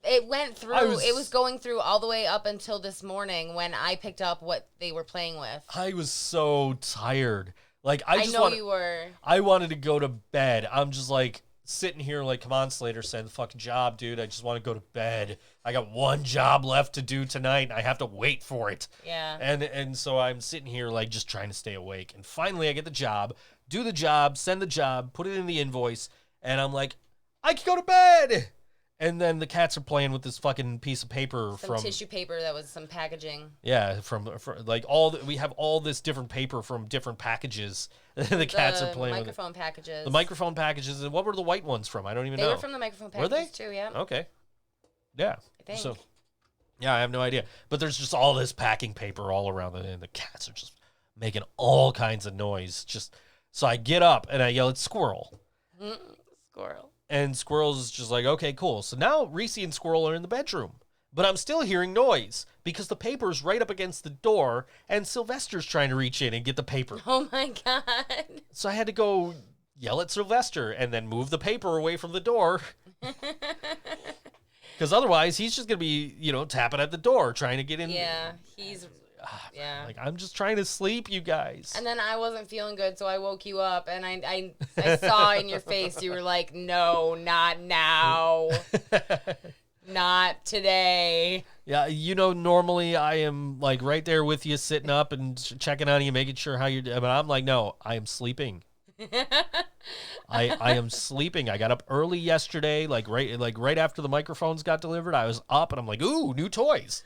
It went through. It was going through all the way up until this morning when I picked up what they were playing with. I was so tired. Like you were. I wanted to go to bed. I'm just like sitting here like, come on, Slater, send the fucking job, dude. I just want to go to bed. I got one job left to do tonight, and I have to wait for it. Yeah. And so I'm sitting here like just trying to stay awake. And finally I get the job, do the job, send the job, put it in the invoice, and I'm like, I can go to bed. And then the cats are playing with this fucking piece of paper some tissue paper that was some packaging. Yeah, from like we have all this different paper from different packages. The cats are playing with microphone packages. The microphone packages, and what were the white ones from? I don't even know. They were from the microphone packages were they? too, yeah. Okay. Yeah. I think. So, yeah, I have no idea. But there's just all this packing paper all around and the cats are just making all kinds of noise. So I get up and I yell at Squirrel. Squirrel. And Squirrel's just like, okay, cool. So now Reese and Squirrel are in the bedroom. But I'm still hearing noise because the paper's right up against the door and Sylvester's trying to reach in and get the paper. Oh, my God. So I had to go yell at Sylvester and then move the paper away from the door. Because otherwise, he's just going to be, tapping at the door trying to get in. Yeah, yeah. Like, I'm just trying to sleep, you guys. And then I wasn't feeling good, so I woke you up, and I saw in your face, you were like, no, not now. Not today. Yeah, normally I am like right there with you, sitting up and checking on you, making sure how you're doing. But I'm like, no, I am sleeping. I am sleeping. I got up early yesterday, like right after the microphones got delivered. I was up and I'm like, ooh, new toys.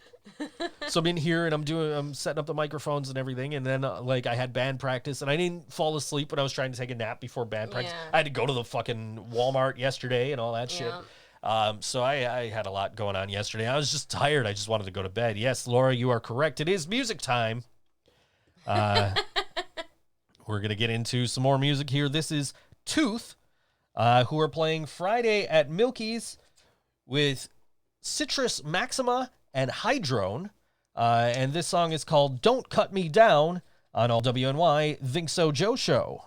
So I'm in here and I'm setting up the microphones and everything. And then I had band practice and I didn't fall asleep when I was trying to take a nap before band practice. Yeah. I had to go to the fucking Walmart yesterday and all that shit. So I had a lot going on yesterday. I was just tired. I just wanted to go to bed. Yes, Laura, you are correct. It is music time. We're going to get into some more music here. This is Tooth, who are playing Friday at Milky's with Citrus Maxima and Hydrone. And this song is called Don't Cut Me Down on all WNY ThinkSoJoE Show.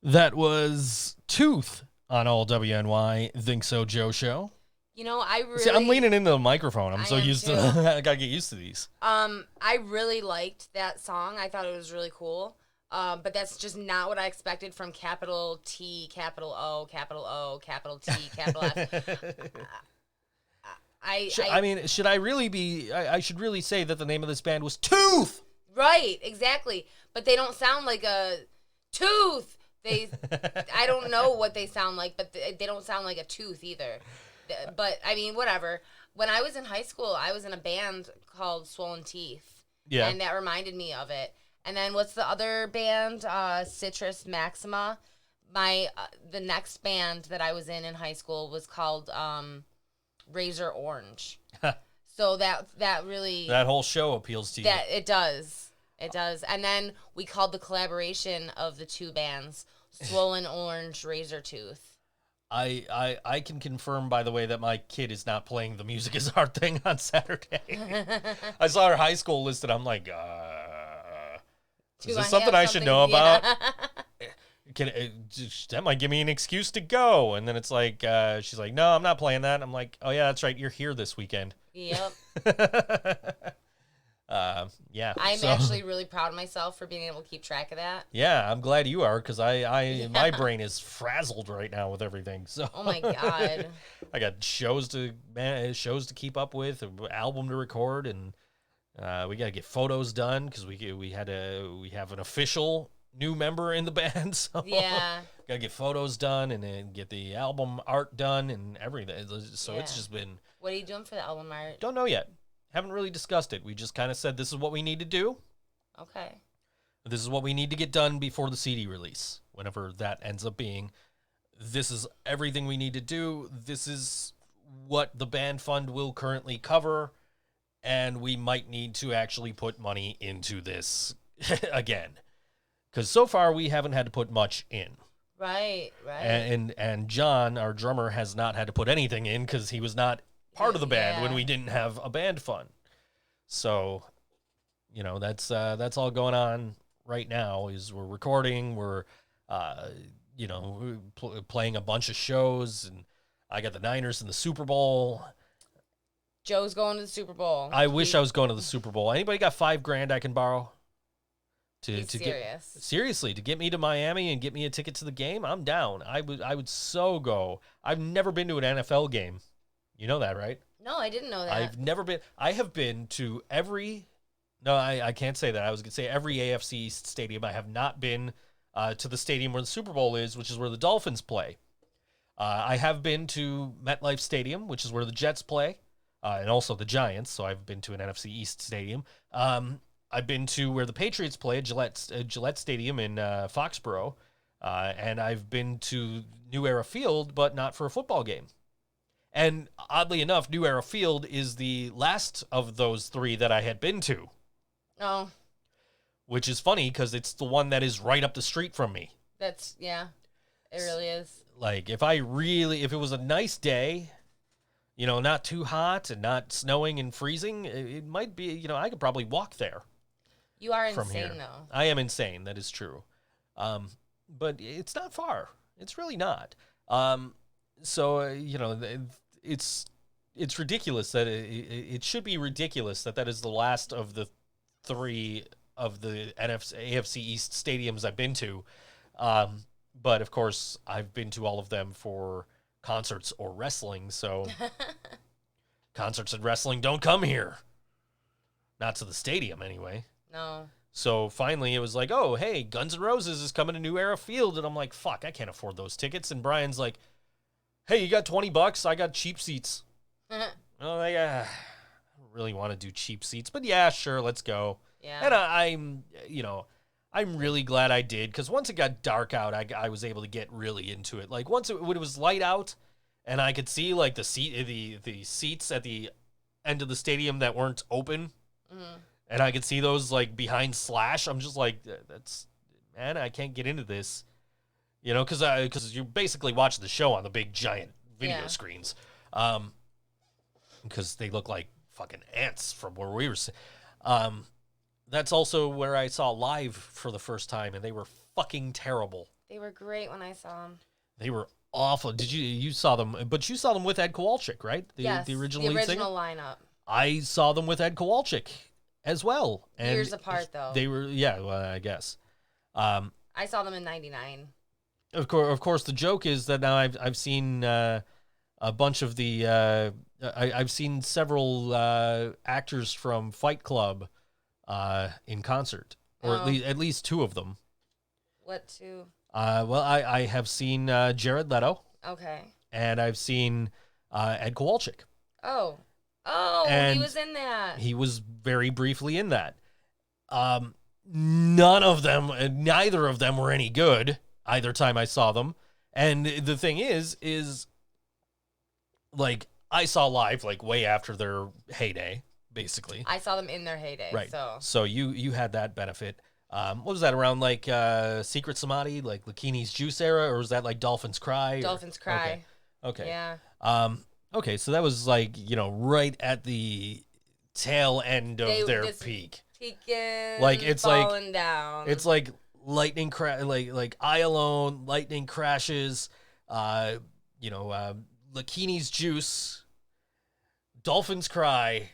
That was Tooth on all WNY ThinkSoJoE Show. You know, I really... See, I'm leaning into the microphone. I'm I so am used too. to I gotta get used to these. I really liked that song. I thought it was really cool. But that's just not what I expected from capital T, capital O, capital T, capital F. I mean, should I really be... I should really say that the name of this band was Tooth! Right, exactly. But they don't sound like a tooth. I don't know what they sound like, but they don't sound like a tooth either. But, I mean, whatever. When I was in high school, I was in a band called Swollen Teeth. Yeah. And that reminded me of it. And then what's the other band? Citrus Maxima. The next band that I was in high school was called Razor Orange. So that really... That whole show appeals to you. That it does. It does. And then we called the collaboration of the two bands Swollen Orange, Razor Tooth. I can confirm, by the way, that my kid is not playing the Music is Art thing on Saturday. I saw her high school listed. I'm like, is this something I should know about? That might give me an excuse to go. And then it's like, she's like, no, I'm not playing that. I'm like, oh, yeah, that's right. You're here this weekend. Yep. Yeah. I'm actually really proud of myself for being able to keep track of that. Yeah, I'm glad you are, because my brain is frazzled right now with everything. So Oh my God. I got shows to keep up with, an album to record, and we got to get photos done because we have an official new member in the band. So Yeah. got to get photos done and then get the album art done and everything. So Yeah. it's just been... What are you doing for the album art? Don't know yet. Haven't really discussed it. We just kind of said this is what we need to do. Okay. This is what we need to get done before the CD release, whenever that ends up being. This is everything we need to do. This is what the band fund will currently cover, and we might need to actually put money into this again. Because so far we haven't had to put much in. Right. And John, our drummer, has not had to put anything in because he was not part of the band when we didn't have a band fund. So, that's all going on right now. Is we're recording, we're playing a bunch of shows, and I got the Niners in the Super Bowl. Joe's going to the Super Bowl. I wish I was going to the Super Bowl. Anybody got $5,000 I can borrow? Serious. To get me to Miami and get me a ticket to the game? I'm down. I would so go. I've never been to an NFL game. You know that, right? No, I didn't know that. I have been to every... No, I can't say that. I was going to say every AFC East stadium. I have not been to the stadium where the Super Bowl is, which is where the Dolphins play. I have been to MetLife Stadium, which is where the Jets play, and also the Giants, so I've been to an NFC East stadium. I've been to where the Patriots play, Gillette Stadium in Foxborough, and I've been to New Era Field, but not for a football game. And oddly enough, New Era Field is the last of those three that I had been to. Oh. Which is funny because it's the one that is right up the street from me. It really is. Like, if it was a nice day, not too hot and not snowing and freezing, it might be, I could probably walk there. You are from insane, here. though. I am insane. That is true. But it's not far. It's really not. It's ridiculous that it should be ridiculous that is the last of the three of the AFC East stadiums I've been to. But of course, I've been to all of them for concerts or wrestling. So concerts and wrestling don't come here. Not to the stadium anyway. No. So finally it was like, oh, hey, Guns N' Roses is coming to New Era Field. And I'm like, fuck, I can't afford those tickets. And Brian's like, hey, you got $20? I got cheap seats. I'm like, I don't really want to do cheap seats, but yeah, sure, let's go. Yeah. And I'm really glad I did, because once it got dark out, I was able to get really into it. Like, when it was light out, and I could see like the seats at the end of the stadium that weren't open, and I could see those like behind Slash. I'm just like, man, I can't get into this, because you're basically watching the show on the big giant video screens, because they look like fucking ants from where we were. That's also where I saw Live for the first time, and they were fucking terrible. They were great when I saw them. They were awful. Did you saw them? But you saw them with Ed Kowalczyk, right? Yes, the original lead singer? lineup. I saw them with Ed Kowalczyk as well. And Years apart, though. They were, yeah, well, I guess. I saw them in '99. Of course, the joke is that now I've seen a bunch of the I've seen several actors from Fight Club in concert, or at least two of them. What two? Well, I have seen Jared Leto. Okay. And I've seen Ed Kowalczyk. Oh, And he was in that. He was very briefly in that. Neither of them were any good either time I saw them. And the thing is like, I saw live like way after their heyday, basically. I saw them in their heyday. Right. So you had that benefit. What was that, around like Secret Samadhi, like Lakini's Juice era, or was that like Dolphins Cry? Dolphins Cry. Okay. Yeah. Okay, so that was like, right at the tail end of their peak. Peaking, Like, it's falling down. It's like lightning like I Alone, Lightning Crashes, Lakini's Juice, Dolphins Cry,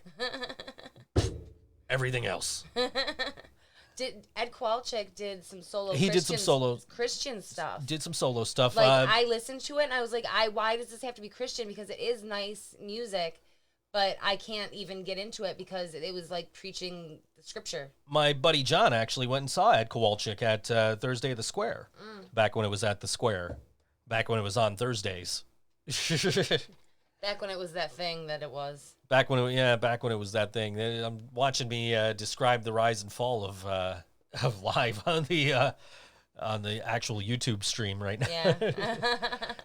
everything else. Ed Kowalczyk did some solo. He did some solo Christian stuff. Did some solo stuff. Like, I listened to it and I was like, why does this have to be Christian? Because it is nice music, but I can't even get into it because it was like preaching the scripture. My buddy John actually went and saw Ed Kowalczyk at Thursday at the Square, back when it was at the Square, back when it was on Thursdays. Back when it was that thing that it was. Back when it was that thing. I'm watching me describe the rise and fall of live on the actual YouTube stream right now. Yeah.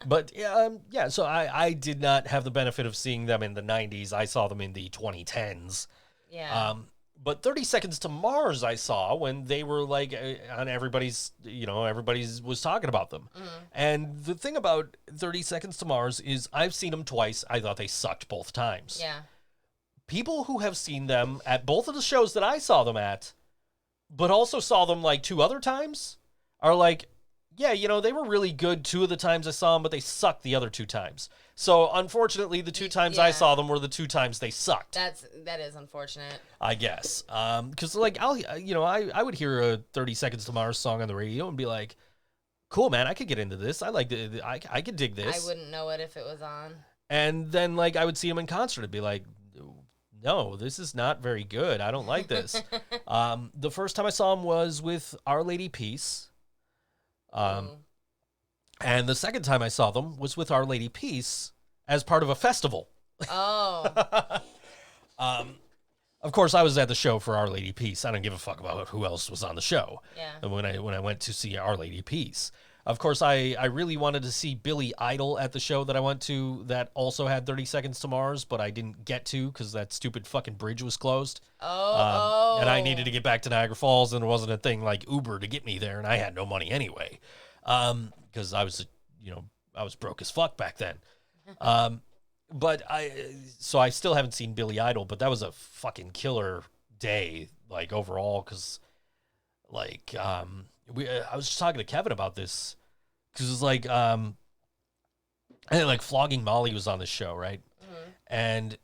But yeah. So I did not have the benefit of seeing them in the '90s. I saw them in the 2010s. Yeah. But 30 Seconds to Mars I saw when they were like on everybody's was talking about them. And the thing about 30 Seconds to Mars is I've seen them twice. I thought they sucked both times. Yeah. People who have seen them at both of the shows that I saw them at, but also saw them like 2 other times, are like, yeah, they were really good 2 of the times I saw them, but they sucked the other 2 times. So unfortunately, the 2 times I saw them were the 2 times they sucked. That is unfortunate. I guess, because like I would hear a 30 Seconds to Mars song on the radio and be like, cool, man, I could get into this. I like I could dig this. I wouldn't know it if it was on. And then like I would see them in concert and be like, no, this is not very good. I don't like this. The first time I saw them was with Our Lady Peace. And the second time I saw them was with Our Lady Peace as part of a festival. Oh. Of course, I was at the show for Our Lady Peace. I don't give a fuck about who else was on the show. Yeah. And when I went to see Our Lady Peace. Of course, I really wanted to see Billy Idol at the show that I went to that also had 30 Seconds to Mars, but I didn't get to because that stupid fucking bridge was closed. And I needed to get back to Niagara Falls, and there wasn't a thing like Uber to get me there, and I had no money anyway because I was broke as fuck back then. But I still haven't seen Billy Idol, but that was a fucking killer day, like overall, because like I was just talking to Kevin about this because it's like I think like Flogging Molly was on the show, right? And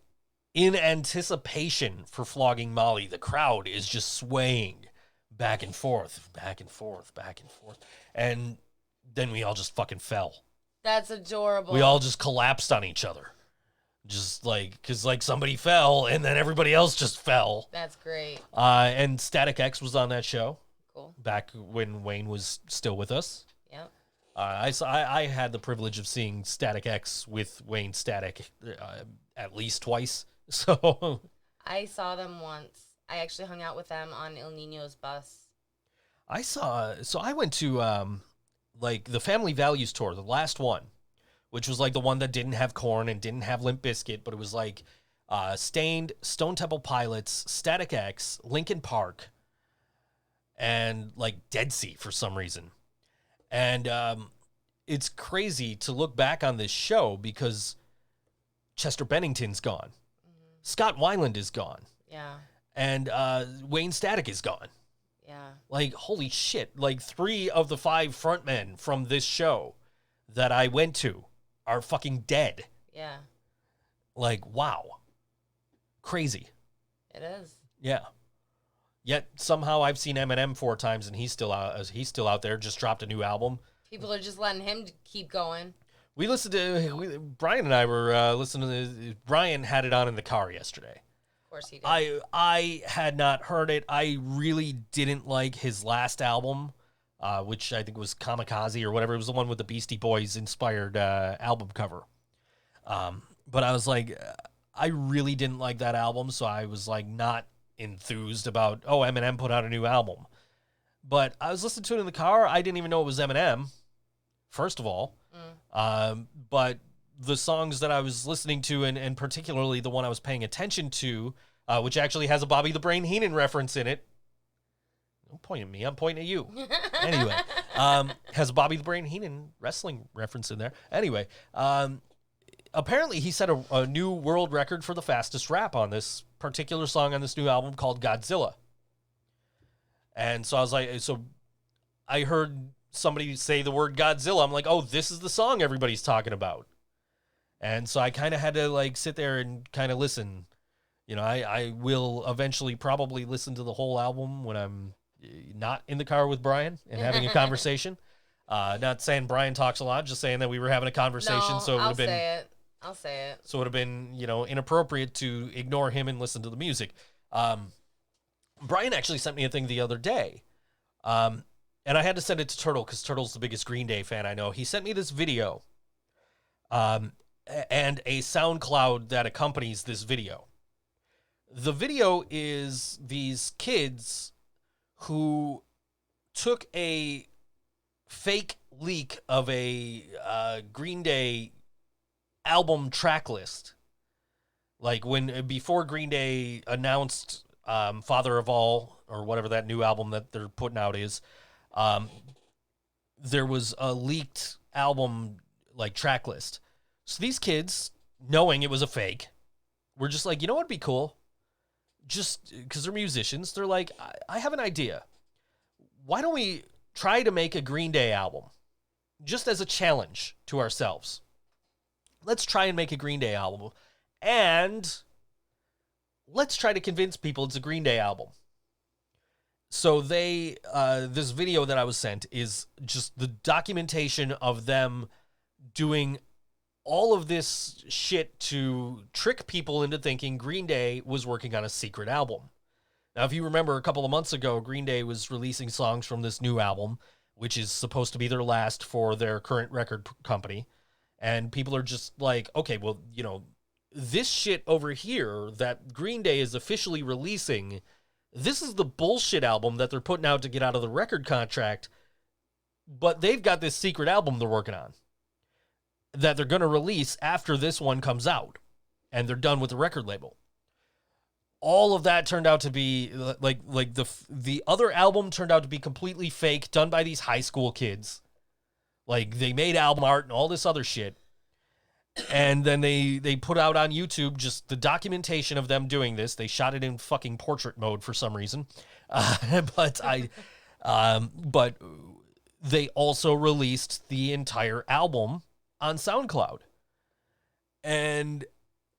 in anticipation for Flogging Molly, the crowd is just swaying back and forth, back and forth, back and forth, and then we all just fucking fell. That's adorable. We all just collapsed on each other. Just like, because like somebody fell and then everybody else just fell. That's great. And Static X was on that show. Cool. Back when Wayne was still with us. Yep. I had the privilege of seeing Static X with Wayne Static at least twice. So I saw them once. I actually hung out with them on El Nino's bus. I went to like the Family Values tour, the last one, which was like the one that didn't have Korn and didn't have Limp Bizkit, but it was like Stained, Stone Temple Pilots, Static X, Linkin Park, and like Dead Sea for some reason. And it's crazy to look back on this show because Chester Bennington's gone. Scott Weiland is gone. Yeah. And Wayne Static is gone. Yeah. Like, holy shit. Like 3 of the 5 frontmen from this show that I went to are fucking dead. Yeah, Like, wow. Crazy. it is. Yeah. Yet somehow I've seen Eminem 4 times and he's still out there, just dropped a new album. People are just letting him keep going. We listened to Brian and I were listening to Brian had it on in the car yesterday. Of course he did. I had not heard it. I really didn't like his last album, which I think was Kamikaze or whatever. It was the one with the Beastie Boys inspired album cover. But I was like, I really didn't like that album, so I was like not enthused about, oh, Eminem put out a new album. But I was listening to it in the car. I didn't even know it was Eminem, first of all. But the songs that I was listening to, and particularly the one I was paying attention to, which actually has a Bobby the Brain Heenan reference in it. Don't point at me, I'm pointing at you. Anyway, has a Bobby the Brain Heenan wrestling reference in there. Anyway, apparently he set a new world record for the fastest rap on this particular song on this new album called Godzilla. And so I was like, so I heard somebody say the word Godzilla. I'm like, oh, this is the song everybody's talking about. And so I kind of had to like sit there and kind of listen. You know, I will eventually probably listen to the whole album when I'm not in the car with Brian and having a conversation. Not saying Brian talks a lot, just saying that we were having a conversation. No, so it would have been. I'll say it. So it would have been, you know, inappropriate to ignore him and listen to the music. Brian actually sent me a thing the other day. And I had to send it to Turtle because Turtle's the biggest Green Day fan I know. He sent me this video and a SoundCloud that accompanies this video. The video is these kids who took a fake leak of a Green Day album track list. Like before Green Day announced Father of All or whatever that new album that they're putting out is, there was a leaked album like track list. So these kids, knowing it was a fake, were just like, you know what'd be cool? Just because they're musicians, they're like, I have an idea. Why don't we try to make a Green Day album? Just as a challenge to ourselves. Let's try and make a Green Day album. And let's try to convince people it's a Green Day album. So this video that I was sent is just the documentation of them doing all of this shit to trick people into thinking Green Day was working on a secret album. Now, if you remember a couple of months ago, Green Day was releasing songs from this new album, which is supposed to be their last for their current record company. And people are just like, okay, well, you know, this shit over here that Green Day is officially releasing, this is the bullshit album that they're putting out to get out of the record contract, but they've got this secret album they're working on that they're going to release after this one comes out, and they're done with the record label. All of that turned out to be, like the other album turned out to be completely fake, done by these high school kids. Like, they made album art and all this other shit. And then they put out on YouTube just the documentation of them doing this. They shot it in fucking portrait mode for some reason. But they also released the entire album on SoundCloud. And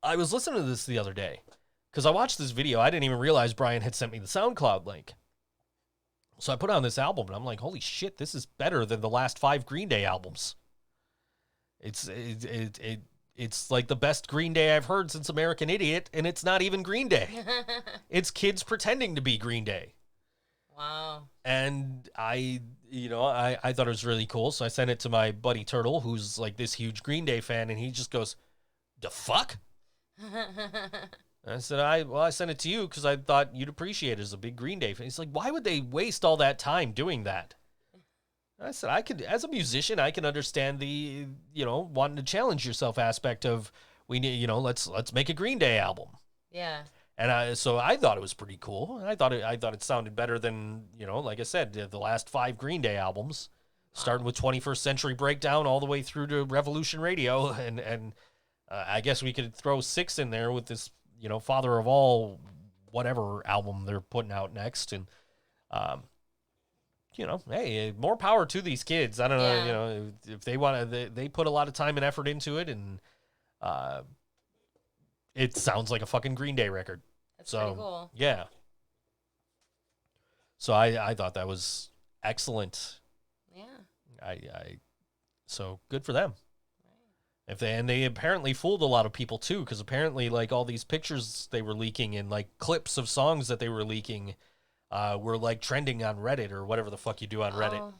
I was listening to this the other day because I watched this video. I didn't even realize Brian had sent me the SoundCloud link. So I put on this album and I'm like, holy shit, this is better than the last 5 Green Day albums. It's like the best Green Day I've heard since American Idiot, and it's not even Green Day. It's kids pretending to be Green Day. Wow. And I thought it was really cool, so I sent it to my buddy Turtle, who's like this huge Green Day fan, and he just goes, "The fuck?" And I said, I sent it to you because I thought you'd appreciate it as a big Green Day fan. He's like, why would they waste all that time doing that? I said, I could, as a musician, I can understand the, wanting to challenge yourself aspect of, we need, let's make a Green Day album. Yeah. And so I thought it was pretty cool. And I thought it sounded better than, like I said, the last 5 Green Day albums, starting with 21st Century Breakdown all the way through to Revolution Radio. And I guess we could throw 6 in there with this, Father of All, whatever album they're putting out next. And, you know, hey, more power to these kids. I don't know, Yeah. you know, if they want to, they put a lot of time and effort into it, and it sounds like a fucking Green Day record. That's pretty So cool. yeah. So I thought that was excellent. Yeah. So good for them. If they apparently fooled a lot of people too, because apparently like all these pictures they were leaking and like clips of songs that they were leaking were like trending on Reddit or whatever the fuck you do on Reddit. Oh.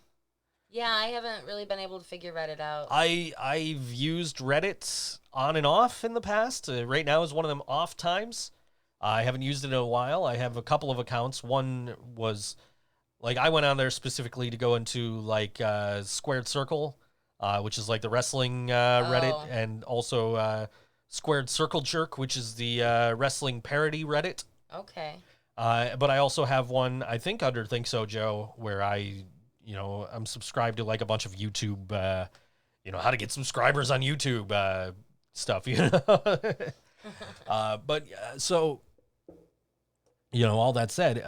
Yeah, I haven't really been able to figure Reddit out. I've used Reddit on and off in the past. Right now is one of them off times. I haven't used it in a while. I have a couple of accounts. One was like I went on there specifically to go into like Squared Circle, which is like the wrestling Reddit, Oh. and also Squared Circle Jerk, which is the wrestling parody Reddit. Okay. But I also have one, I think, under ThinkSoJoE, where I'm subscribed to like a bunch of YouTube, how to get subscribers on YouTube stuff, you know. So, all that said,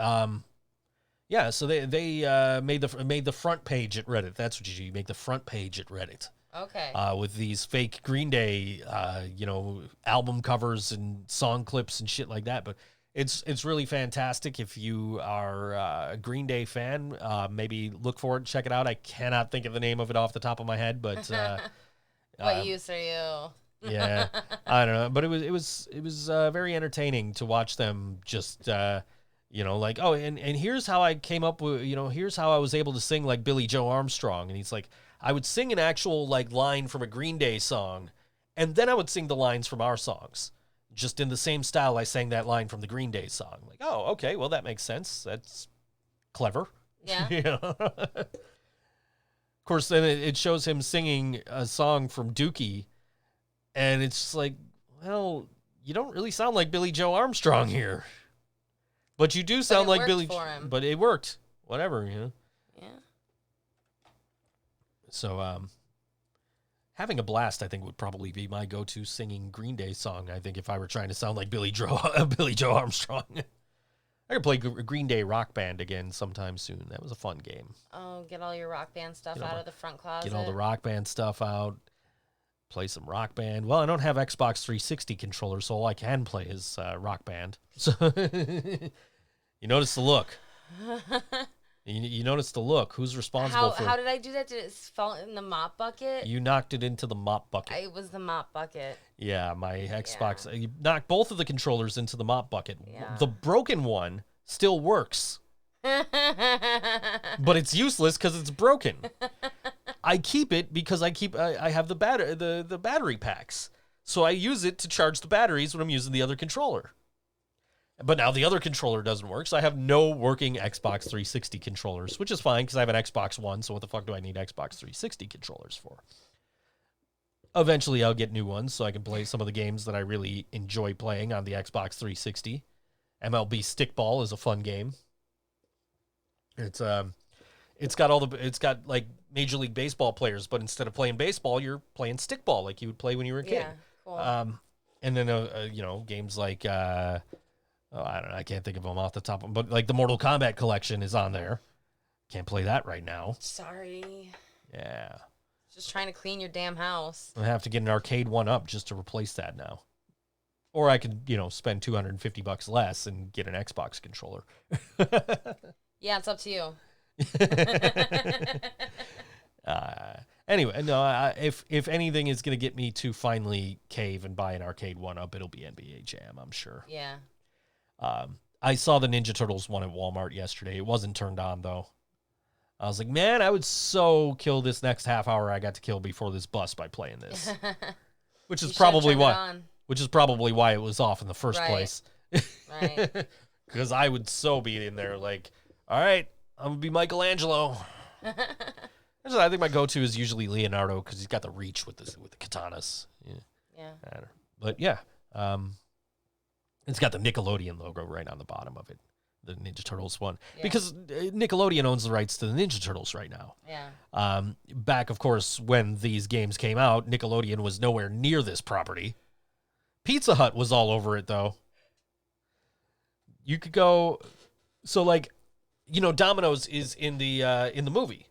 so they made the front page at Reddit. That's what you do. You make the front page at Reddit. Okay. With these fake Green Day, album covers and song clips and shit like that. But it's really fantastic. If you are a Green Day fan, maybe look for it, check it out. I cannot think of the name of it off the top of my head, but What use are you? yeah, I don't know, but it was very entertaining to watch them just like, oh, and here's how I came up with, here's how I was able to sing like Billy Joe Armstrong. And he's like, I would sing an actual like line from a Green Day song, and then I would sing the lines from our songs, just in the same style I sang that line from the Green Day song. Like, oh, okay, well that makes sense. That's clever. Yeah. Of course, then it shows him singing a song from Dookie, and it's just like, well, you don't really sound like Billy Joe Armstrong here. But you do sound it like worked Billy. for him. But it worked. Whatever, Yeah. So, having a blast, I think, would probably be my go-to singing Green Day song. I think if I were trying to sound like Billy Joe Armstrong, I could play Green Day Rock Band again sometime soon. That was a fun game. Oh, get all your Rock Band stuff out of the front closet. Get all the Rock Band stuff out. Play some Rock Band. Well, I don't have Xbox 360 controllers, so all I can play is Rock Band. So you notice the look. You notice the look. Who's responsible for? How did I do that? Did it fall in the mop bucket? You knocked it into the mop bucket. It was the mop bucket. Yeah, my Xbox. You knocked both of the controllers into the mop bucket. Yeah. The broken one still works, but it's useless because it's broken. I keep it because I have the battery packs, so I use it to charge the batteries when I'm using the other controller. But now the other controller doesn't work, so I have no working Xbox 360 controllers, which is fine because I have an Xbox One, so what the fuck do I need Xbox 360 controllers for? Eventually, I'll get new ones so I can play some of the games that I really enjoy playing on the Xbox 360. MLB Stickball is a fun game. It's got like Major League Baseball players, but instead of playing baseball, you're playing stickball like you would play when you were a kid. Yeah, cool. And then games like I don't know, I can't think of them off the top of them, but like the Mortal Kombat collection is on there. Can't play that right now. Sorry. Yeah. Just trying to clean your damn house. I have to get an arcade one up just to replace that now. Or I could, spend $250 less and get an Xbox controller. Yeah, it's up to you. Anyway, no, if anything is going to get me to finally cave and buy an arcade one up, it'll be NBA Jam, I'm sure. Yeah. I saw the Ninja Turtles one at Walmart yesterday. It wasn't turned on, though. I was like, man, I would so kill this next half hour I got to kill before this bus by playing this. Which is probably why it was off in the first place. Right. Because I would so be in there like, all right, I'm going to be Michelangelo. I think my go-to is usually Leonardo because he's got the reach with the katanas. Yeah. But yeah, it's got the Nickelodeon logo right on the bottom of it, the Ninja Turtles one, because Nickelodeon owns the rights to the Ninja Turtles right now. Yeah. Back, of course, when these games came out, Nickelodeon was nowhere near this property. Pizza Hut was all over it, though. You could go, so like, Domino's is in the movie.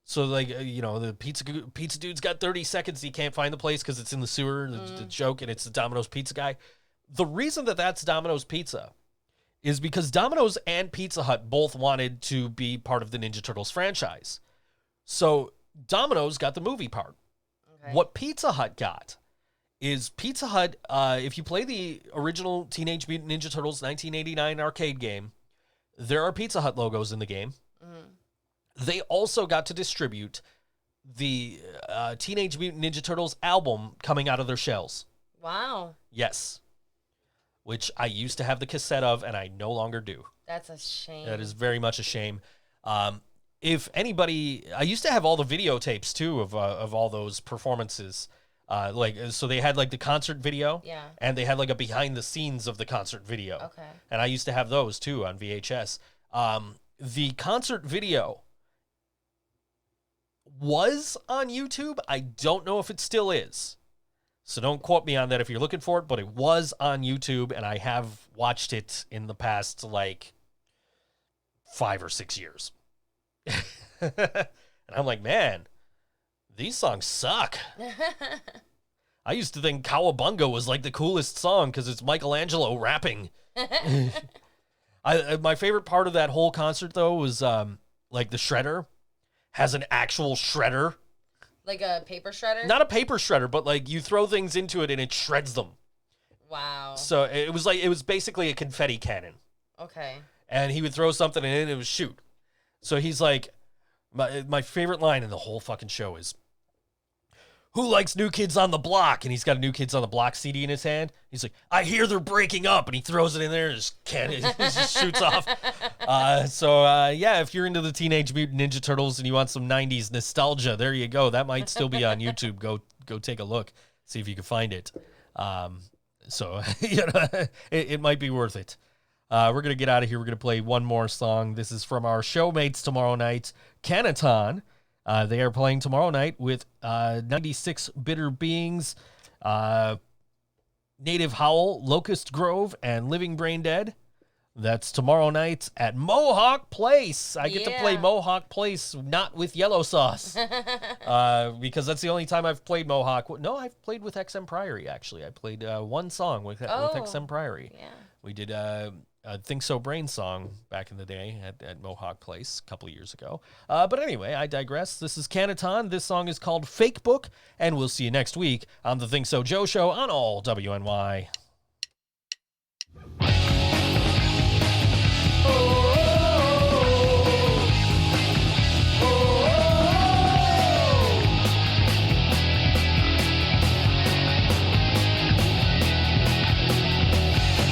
So like the pizza dude's got 30 seconds. He can't find the place because it's in the sewer. The joke, and it's the Domino's pizza guy. The reason that's Domino's Pizza is because Domino's and Pizza Hut both wanted to be part of the Ninja Turtles franchise. So Domino's got the movie part. Okay. What Pizza Hut got is Pizza Hut, if you play the original Teenage Mutant Ninja Turtles 1989 arcade game, there are Pizza Hut logos in the game. They also got to distribute the Teenage Mutant Ninja Turtles album coming out of their shells. Wow. Yes. Which I used to have the cassette of, and I no longer do. That's a shame. That is very much a shame. If anybody, I used to have all the videotapes too of all those performances. So they had like the concert video, and they had like a behind the scenes of the concert video. Okay. And I used to have those too on VHS. The concert video was on YouTube. I don't know if it still is. So don't quote me on that if you're looking for it, but it was on YouTube, and I have watched it in the past, 5 or 6 years. And I'm like, man, these songs suck. I used to think Cowabunga was the coolest song because it's Michelangelo rapping. My favorite part of that whole concert, though, was the shredder has an actual shredder. Like a paper shredder? Not a paper shredder, but you throw things into it and it shreds them. Wow. So it was basically a confetti cannon. Okay. And he would throw something in it and it would shoot. So he's like, my favorite line in the whole fucking show is, "Who likes New Kids on the Block?" And he's got a New Kids on the Block CD in his hand. He's like, "I hear they're breaking up," and he throws it in there and it just shoots off. If you're into the Teenage Mutant Ninja Turtles and you want some 90s nostalgia, there you go. That might still be on YouTube. Go take a look, see if you can find it. It might be worth it. We're going to get out of here. We're going to play one more song. This is from our showmates tomorrow night, Kanuton. They are playing tomorrow night with 96 Bitter Beings, Native Howl, Locust Grove, and Living Brain Dead. That's tomorrow night at Mohawk Place. I get to play Mohawk Place, not with yellow sauce, because that's the only time I've played Mohawk. No, I've played with XM Priory, actually. I played one song with XM Priory. Yeah. We did a Think So Brain song back in the day at Mohawk Place a couple of years ago. But anyway, I digress. This is Kanuton. This song is called Fake Book, and we'll see you next week on the Think So Joe Show on all WNY.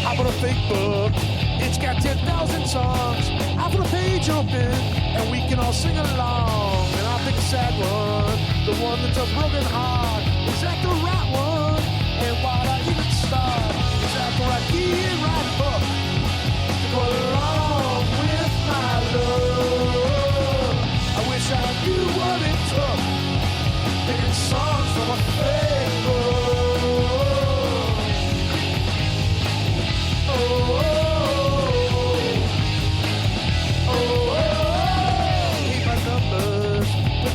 I put a fake book, it's got 10,000 songs. I put a page open, and we can all sing along. And I'll pick a sad one, the one that tells broken heart. Is that the right one? And why'd I even start? Is that the right key and right book to go along with my love? I wish I knew what it took, picking songs from a fake book.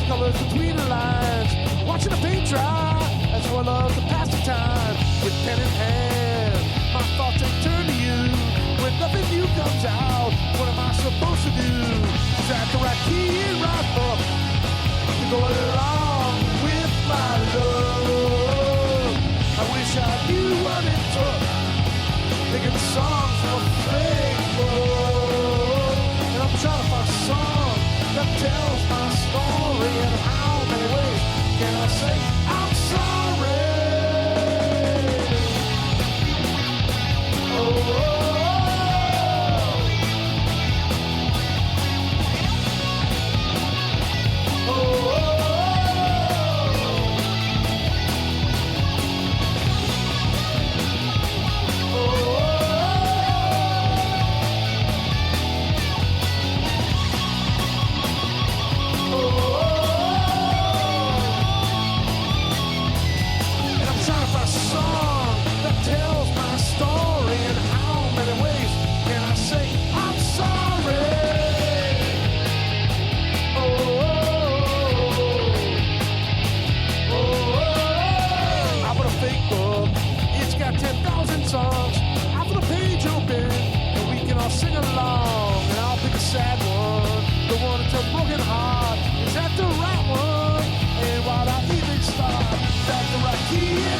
Colors between the lines, watching the paint dry. That's what I love to pass the time with pen in hand. My thoughts take turn to you when nothing new comes out. What am I supposed to do? Is that the right key and right book to go along with my love? I wish I knew what it took, picking songs from Facebook, and I'm trying to find a song that tells my story. And how many ways can I say I'm sorry? all sing along, and I'll pick a sad one, the one that tells a broken heart. Is that the right one? And while I even start, that's the right key.